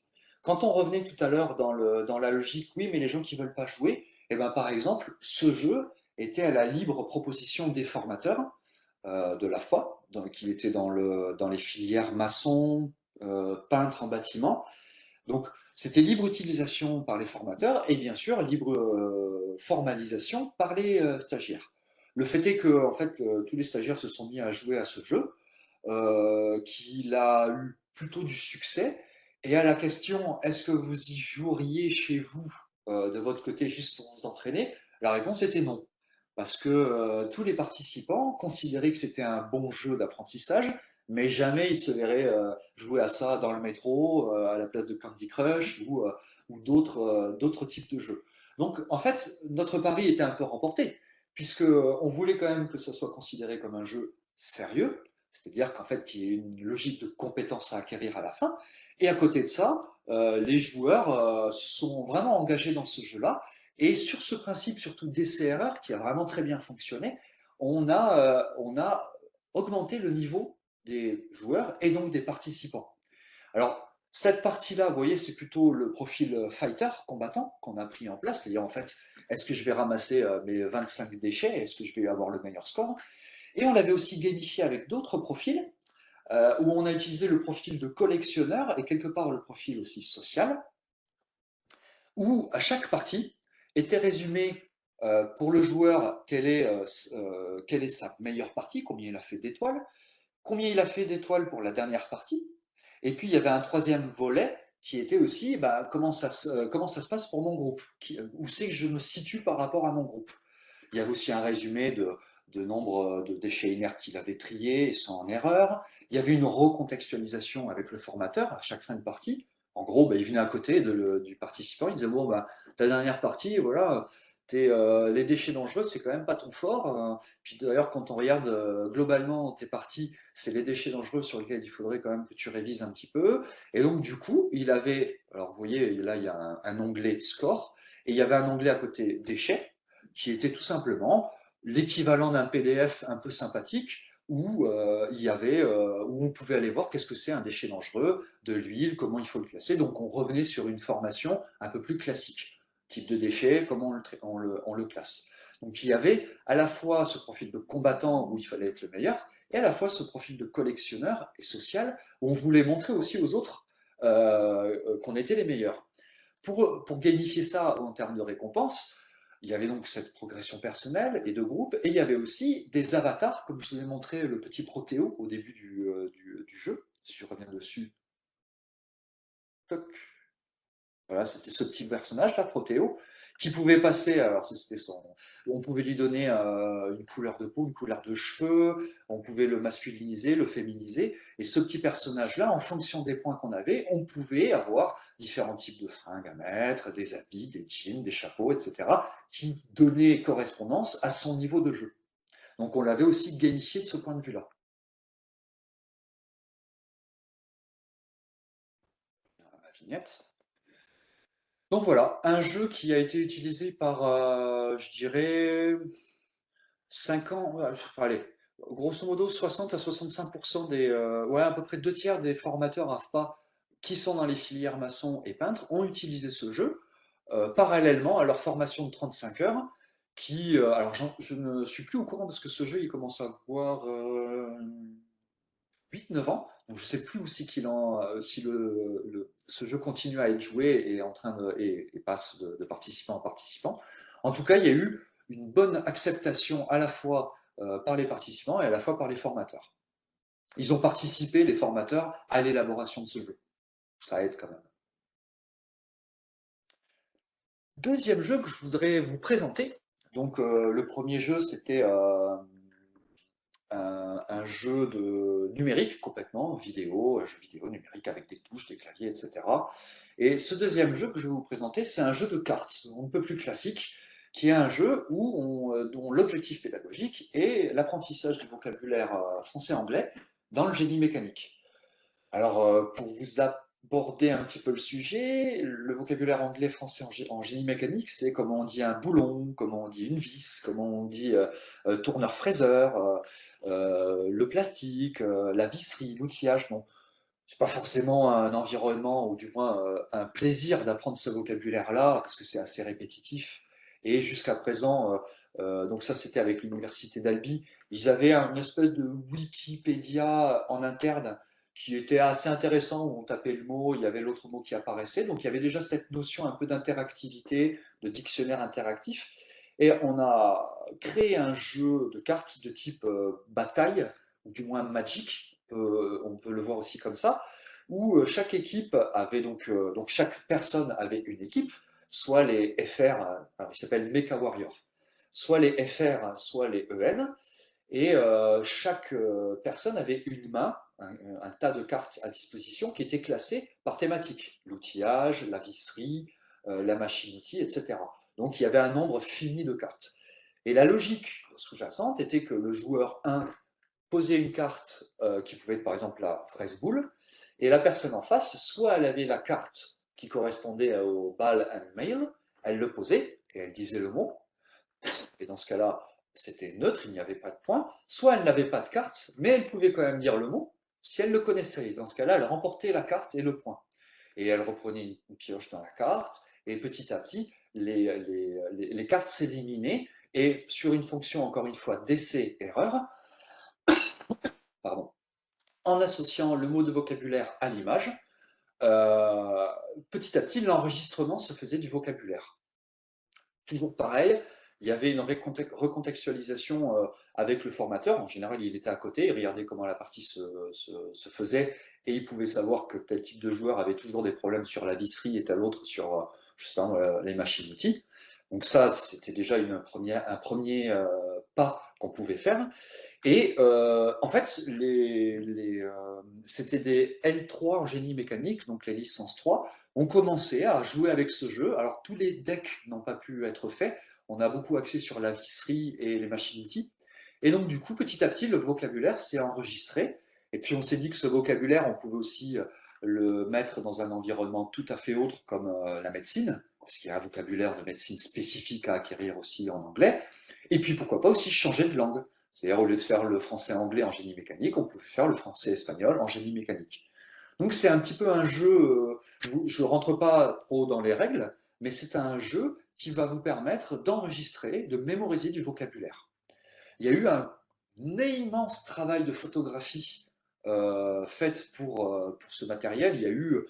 Quand on revenait tout à l'heure dans la logique, oui, mais les gens qui veulent pas jouer, eh ben, par exemple, ce jeu était à la libre proposition des formateurs de l'AFPA, qui étaient dans les filières maçons, peintres en bâtiment. Donc, c'était libre utilisation par les formateurs et bien sûr libre formalisation par les stagiaires. Le fait est que en fait, tous les stagiaires se sont mis à jouer à ce jeu, qu'il a eu plutôt du succès. Et à la question, est-ce que vous y joueriez chez vous de votre côté juste pour vous entraîner? La réponse était non. Parce que tous les participants considéraient que c'était un bon jeu d'apprentissage, mais jamais ils se verraient jouer à ça dans le métro, à la place de Candy Crush ou d'autres types de jeux. Donc en fait, notre pari était un peu remporté, puisque on voulait quand même que ça soit considéré comme un jeu sérieux, c'est-à-dire qu'en fait qu'il y ait une logique de compétences à acquérir à la fin. Et à côté de ça, les joueurs se sont vraiment engagés dans ce jeu-là. Et sur ce principe, surtout d'essai-erreur, qui a vraiment très bien fonctionné, on a augmenté le niveau des joueurs et donc des participants. Alors, cette partie-là, vous voyez, c'est plutôt le profil fighter, combattant, qu'on a pris en place. C'est-à-dire, en fait, est-ce que je vais ramasser mes 25 déchets? Est-ce que je vais avoir le meilleur score? Et on l'avait aussi gamifié avec d'autres profils, où on a utilisé le profil de collectionneur et quelque part le profil aussi social, où à chaque partie était résumé pour le joueur quelle est sa meilleure partie, combien il a fait d'étoiles, combien il a fait d'étoiles pour la dernière partie, et puis il y avait un troisième volet qui était aussi bah, comment ça se passe pour mon groupe, où c'est que je me situe par rapport à mon groupe. Il y avait aussi un résumé de nombre de déchets inertes qu'il avait triés sans erreur. Il y avait une recontextualisation avec le formateur à chaque fin de partie. En gros, bah, il venait à côté du participant, il disait bon, bah, ta dernière partie, voilà, les déchets dangereux, c'est quand même pas ton fort. Puis d'ailleurs, quand on regarde globalement tes parties, c'est les déchets dangereux sur lesquels il faudrait quand même que tu révises un petit peu. Et donc, du coup, il avait, alors vous voyez, là, il y a un onglet score, et il y avait un onglet à côté déchets qui était tout simplement l'équivalent d'un PDF un peu sympathique où où on pouvait aller voir qu'est-ce que c'est un déchet dangereux, de l'huile, comment il faut le classer. Donc on revenait sur une formation un peu plus classique, type de déchet, comment on le classe. Donc il y avait à la fois ce profil de combattant où il fallait être le meilleur, et à la fois ce profil de collectionneur et social où on voulait montrer aussi aux autres qu'on était les meilleurs. Pour gamifier ça en termes de récompense, il y avait donc cette progression personnelle et de groupe, et il y avait aussi des avatars, comme je vous ai montré le petit Protéo au début du jeu, si je reviens dessus. Toc. Voilà, c'était ce petit personnage-là, Protéo, qui pouvait passer, alors c'était son, on pouvait lui donner une couleur de peau, une couleur de cheveux, on pouvait le masculiniser, le féminiser, et ce petit personnage-là, en fonction des points qu'on avait, on pouvait avoir différents types de fringues à mettre, des habits, des jeans, des chapeaux, etc., qui donnaient correspondance à son niveau de jeu. Donc on l'avait aussi gamifié de ce point de vue-là. Ma vignette. Donc voilà, un jeu qui a été utilisé par, je dirais, 5 ans, ouais, allez, grosso modo 60 à 65% ouais, à peu près 2 tiers des formateurs AFPA qui sont dans les filières maçons et peintres ont utilisé ce jeu parallèlement à leur formation de 35 heures alors je ne suis plus au courant parce que ce jeu il commence à avoir 8-9 ans, donc je ne sais plus aussi si ce jeu continue à être joué et, et passe de participant en participant. En tout cas, il y a eu une bonne acceptation à la fois par les participants et à la fois par les formateurs. Ils ont participé, les formateurs, à l'élaboration de ce jeu. Ça aide quand même. Deuxième jeu que je voudrais vous présenter. Donc, le premier jeu, c'était un jeu numérique complètement, vidéo, un jeu vidéo numérique avec des touches, des claviers, etc. Et ce deuxième jeu que je vais vous présenter, c'est un jeu de cartes, un peu plus classique, qui est un jeu dont l'objectif pédagogique est l'apprentissage du vocabulaire français-anglais dans le génie mécanique. Alors, pour vous aborder un petit peu le sujet, le vocabulaire anglais-français en génie mécanique, c'est comment on dit un boulon, comment on dit une vis, comment on dit tourneur-fraiseur, le plastique, la visserie, l'outillage. Bon, c'est pas forcément un environnement ou du moins un plaisir d'apprendre ce vocabulaire-là parce que c'est assez répétitif. Et jusqu'à présent, donc ça c'était avec l'université d'Albi, ils avaient une espèce de Wikipédia en interne qui était assez intéressant où on tapait le mot, il y avait l'autre mot qui apparaissait. Donc il y avait déjà cette notion un peu d'interactivité, de dictionnaire interactif. Et on a créé un jeu de cartes de type bataille, ou du moins Magic, on peut le voir aussi comme ça, où chaque équipe avait donc chaque personne avait une équipe, soit les FR, alors ils s'appellent Mecha Warrior, soit les FR, soit les EN, et chaque personne avait une main, un tas de cartes à disposition qui étaient classées par thématique, l'outillage, la visserie, la machine-outil, etc. Donc il y avait un nombre fini de cartes. Et la logique sous-jacente était que le joueur 1 posait une carte qui pouvait être par exemple la fraise boule, et la personne en face, soit elle avait la carte qui correspondait au ball and mail, elle le posait et elle disait le mot, et dans ce cas-là, c'était neutre, il n'y avait pas de point, soit elle n'avait pas de carte, mais elle pouvait quand même dire le mot si elle le connaissait. Dans ce cas-là, elle remportait la carte et le point. Et elle reprenait une pioche dans la carte, et petit à petit, les cartes s'éliminaient, et sur une fonction, encore une fois, d'essai-erreur, pardon, en associant le mot de vocabulaire à l'image, euh, petit à petit, l'enregistrement se faisait du vocabulaire. Toujours pareil, il y avait une recontextualisation avec le formateur. En général, il était à côté, il regardait comment la partie se faisait, et il pouvait savoir que tel type de joueur avait toujours des problèmes sur la visserie et tel autre sur je sais pas, les machines-outils. Donc ça, c'était déjà un premier pas qu'on pouvait faire. Et en fait, c'était des L3 en génie mécanique, donc les licences 3. On commençait à jouer avec ce jeu. Alors, tous les decks n'ont pas pu être faits. On a beaucoup axé sur la visserie et les machines-outils. Et donc, du coup, petit à petit, le vocabulaire s'est enregistré. Et puis, on s'est dit que ce vocabulaire, on pouvait aussi le mettre dans un environnement tout à fait autre, comme la médecine, parce qu'il y a un vocabulaire de médecine spécifique à acquérir aussi en anglais. Et puis, pourquoi pas aussi changer de langue. C'est-à-dire, au lieu de faire le français-anglais en génie mécanique, on pouvait faire le français-espagnol en génie mécanique. Donc c'est un petit peu un jeu, je ne rentre pas trop dans les règles, mais c'est un jeu qui va vous permettre d'enregistrer, de mémoriser du vocabulaire. Il y a eu un immense travail de photographie fait pour ce matériel. Il y a eu,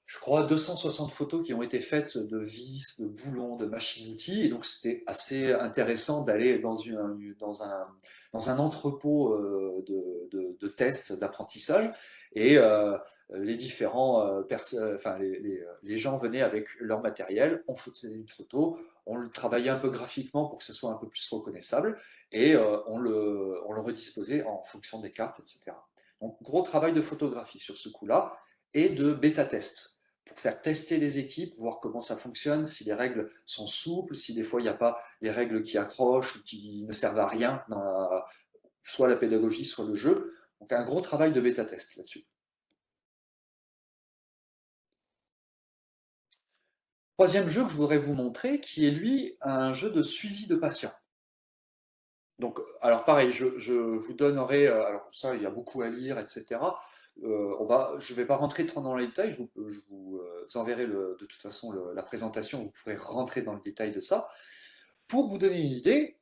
je crois, 260 photos qui ont été faites de vis, de boulons, de machines-outils. Et donc, c'était assez intéressant d'aller dans un entrepôt de tests, d'apprentissage. Et les différents enfin, les gens venaient avec leur matériel, on faisait une photo, on le travaillait un peu graphiquement pour que ce soit un peu plus reconnaissable, et on le redisposait en fonction des cartes, etc. Donc, gros travail de photographie sur ce coup-là, et de bêta-test pour faire tester les équipes, voir comment ça fonctionne, si les règles sont souples, si des fois il n'y a pas des règles qui accrochent ou qui ne servent à rien dans soit la pédagogie, soit le jeu. Donc un gros travail de bêta-test là-dessus. Troisième jeu que je voudrais vous montrer, qui est lui un jeu de suivi de patients. Donc, alors pareil, je vous donnerai, alors ça, il y a beaucoup à lire, etc. Je ne vais pas rentrer trop dans les détails, je vous enverrai de toute façon la présentation, vous pourrez rentrer dans le détail de ça. Pour vous donner une idée,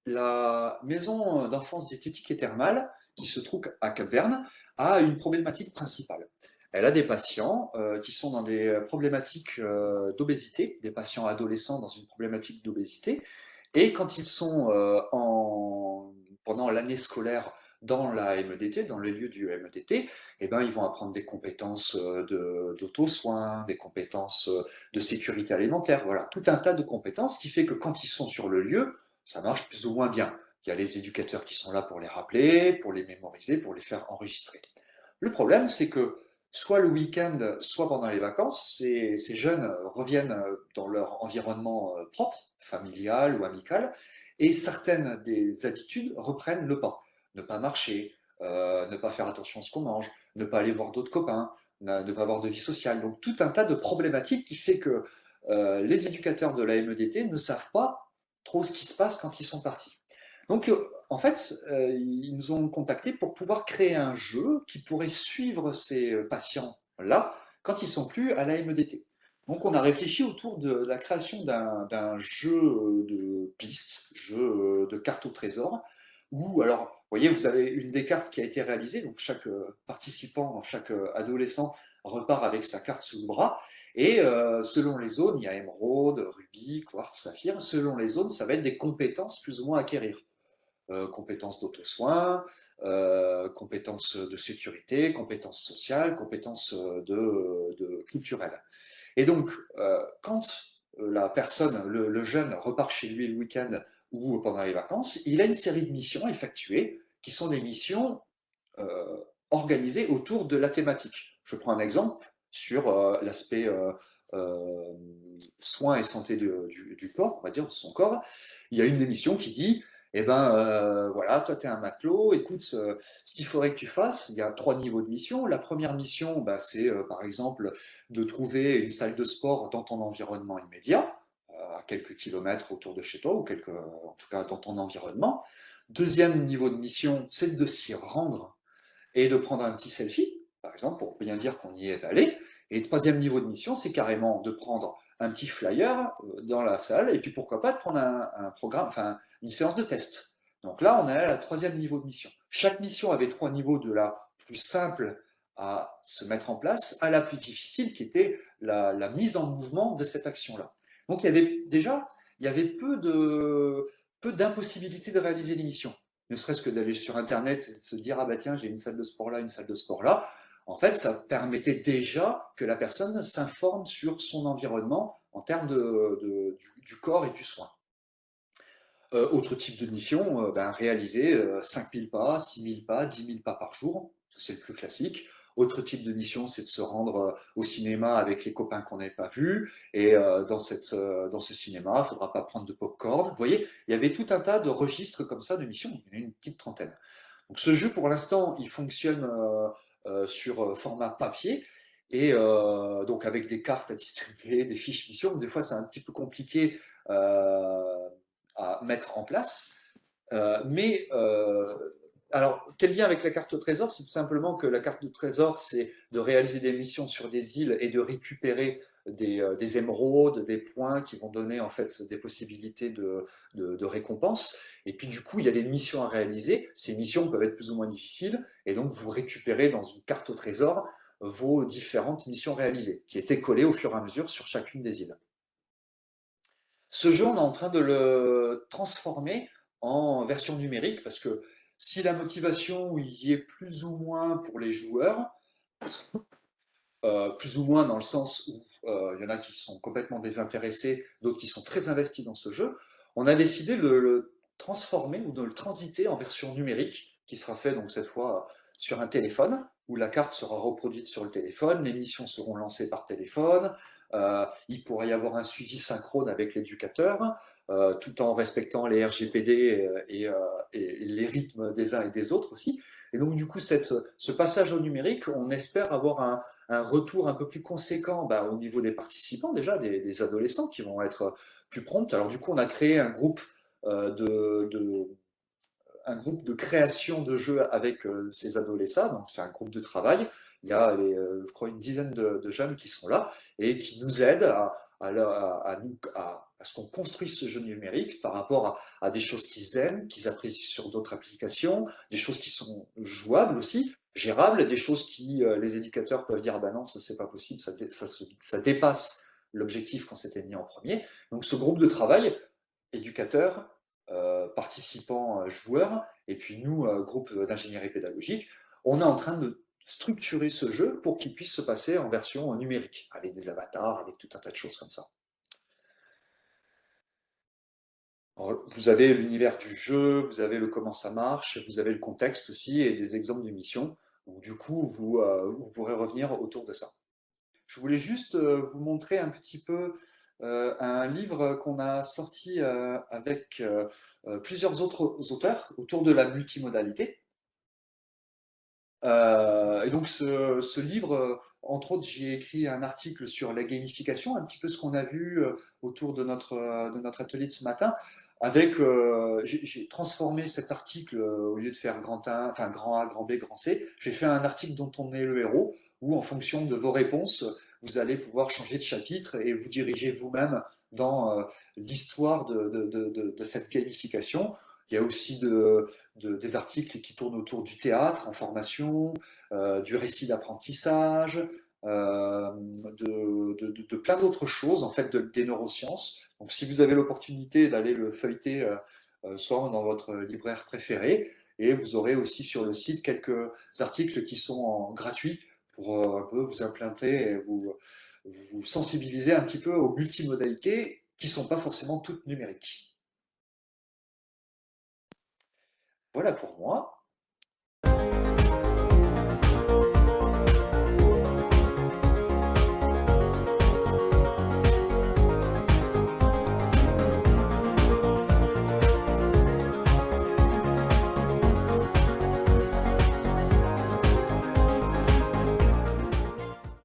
la maison d'enfance diététique et thermale, qui se trouve à Cap-Verne, a une problématique principale. Elle a des patients qui sont dans des problématiques d'obésité, des patients adolescents dans une problématique d'obésité, et quand ils sont pendant l'année scolaire dans la MEDT, dans le lieu du MEDT, eh ben, ils vont apprendre des compétences d'auto-soin, des compétences de sécurité alimentaire, voilà, tout un tas de compétences qui fait que quand ils sont sur le lieu, ça marche plus ou moins bien. Il y a les éducateurs qui sont là pour les rappeler, pour les mémoriser, pour les faire enregistrer. Le problème, c'est que soit le week-end, soit pendant les vacances, ces jeunes reviennent dans leur environnement propre, familial ou amical, et certaines des habitudes reprennent le pas. Ne pas marcher, ne pas faire attention à ce qu'on mange, ne pas aller voir d'autres copains, ne pas avoir de vie sociale. Donc tout un tas de problématiques qui fait que les éducateurs de la MEDT ne savent pas trop ce qui se passe quand ils sont partis. Donc, en fait, ils nous ont contactés pour pouvoir créer un jeu qui pourrait suivre ces patients-là quand ils sont plus à la MEDT. Donc, on a réfléchi autour de la création d'un jeu de pistes, jeu de cartes au trésor, où, alors, vous voyez, vous avez une des cartes qui a été réalisée, donc chaque participant, chaque adolescent repart avec sa carte sous le bras, et selon les zones, il y a émeraude, rubis, quartz, saphir, selon les zones, ça va être des compétences plus ou moins à acquérir. Compétences d'auto-soin, compétences de sécurité, compétences sociales, compétences culturelles. Et donc, quand la personne, le jeune, repart chez lui le week-end ou pendant les vacances, il a une série de missions à effectuer qui sont des missions organisées autour de la thématique. Je prends un exemple sur l'aspect soins et santé du corps, on va dire, de son corps. Il y a une émission qui dit eh ben voilà, toi tu es un matelot, écoute, ce qu'il faudrait que tu fasses, il y a 3 niveaux de mission. La première mission, bah, c'est par exemple de trouver une salle de sport dans ton environnement immédiat, à quelques kilomètres autour de chez toi, ou en tout cas dans ton environnement. Deuxième niveau de mission, c'est de s'y rendre et de prendre un petit selfie, par exemple, pour bien dire qu'on y est allé. Et troisième niveau de mission, c'est carrément de prendre un petit flyer dans la salle, et puis pourquoi pas de prendre un programme, enfin une séance de test. Donc là, on est à la troisième niveau de mission. Chaque mission avait 3 niveaux, de la plus simple à se mettre en place à la plus difficile, qui était la mise en mouvement de cette action-là. Donc il y avait déjà, il y avait peu d'impossibilités de réaliser les missions, ne serait-ce que d'aller sur Internet et de se dire, ah bah tiens, j'ai une salle de sport là, une salle de sport là. En fait, ça permettait déjà que la personne s'informe sur son environnement en termes du corps et du soin. Autre type de mission, ben, réaliser 5000 pas, 6000 pas, 10 000 pas par jour, c'est le plus classique. Autre type de mission, c'est de se rendre au cinéma avec les copains qu'on n'avait pas vus. Et dans ce cinéma, il ne faudra pas prendre de pop-corn. Vous voyez, il y avait tout un tas de registres comme ça de missions. Il y en a une petite trentaine. Donc ce jeu, pour l'instant, il fonctionne sur format papier. Et donc avec des cartes à distribuer, des fiches missions. Des fois, c'est un petit peu compliqué à mettre en place. Mais alors, quel lien avec la carte au trésor? C'est simplement que la carte de trésor, c'est de réaliser des missions sur des îles et de récupérer des émeraudes, des points qui vont donner en fait des possibilités de récompense. Et puis du coup, il y a des missions à réaliser. Ces missions peuvent être plus ou moins difficiles, et donc vous récupérez dans une carte au trésor vos différentes missions réalisées, qui étaient collées au fur et à mesure sur chacune des îles. Ce jeu, on est en train de le transformer en version numérique, parce que si la motivation y est plus ou moins pour les joueurs, plus ou moins dans le sens où il y en a qui sont complètement désintéressés, d'autres qui sont très investis dans ce jeu, on a décidé de le transformer ou de le transiter en version numérique, qui sera fait donc cette fois sur un téléphone, où la carte sera reproduite sur le téléphone, les missions seront lancées par téléphone, il pourrait y avoir un suivi synchrone avec l'éducateur, tout en respectant les RGPD et les rythmes des uns et des autres aussi. Et donc du coup, ce passage au numérique, on espère avoir un retour un peu plus conséquent, bah, au niveau des participants, déjà, des adolescents qui vont être plus prompts. Alors du coup, on a créé un groupe de création de jeux avec ces adolescents. Donc c'est un groupe de travail. Il y a, je crois, une dizaine de jeunes qui sont là et qui nous aident à ce qu'on construise ce jeu numérique par rapport à des choses qu'ils aiment, qu'ils apprécient sur d'autres applications, des choses qui sont jouables aussi, gérables, des choses qui les éducateurs peuvent dire ah ben non, ça c'est pas possible, ça dépasse l'objectif qu'on s'était mis en premier. Donc ce groupe de travail, éducateurs, participants, joueurs, et puis nous, groupe d'ingénierie pédagogique, on est en train de structurer ce jeu pour qu'il puisse se passer en version numérique, avec des avatars, avec tout un tas de choses comme ça. Alors, vous avez l'univers du jeu, vous avez le comment ça marche, vous avez le contexte aussi et des exemples de missions. Donc du coup, vous pourrez revenir autour de ça. Je voulais juste vous montrer un petit peu un livre qu'on a sorti avec plusieurs autres auteurs autour de la multimodalité. Et donc ce livre, entre autres, j'ai écrit un article sur la gamification, un petit peu ce qu'on a vu autour de notre atelier de ce matin. avec, j'ai transformé cet article, au lieu de faire grand 1, enfin grand A, grand B, grand C, j'ai fait un article dont on est le héros, où en fonction de vos réponses, vous allez pouvoir changer de chapitre et vous diriger vous-même dans l'histoire de cette gamification. Il y a aussi des articles qui tournent autour du théâtre en formation, du récit d'apprentissage, de plein d'autres choses, en fait, des neurosciences. Donc, si vous avez l'opportunité d'aller le feuilleter, soit dans votre libraire préféré, et vous aurez aussi sur le site quelques articles qui sont gratuits pour un peu vous implanter et vous sensibiliser un petit peu aux multimodalités qui ne sont pas forcément toutes numériques. Voilà pour moi.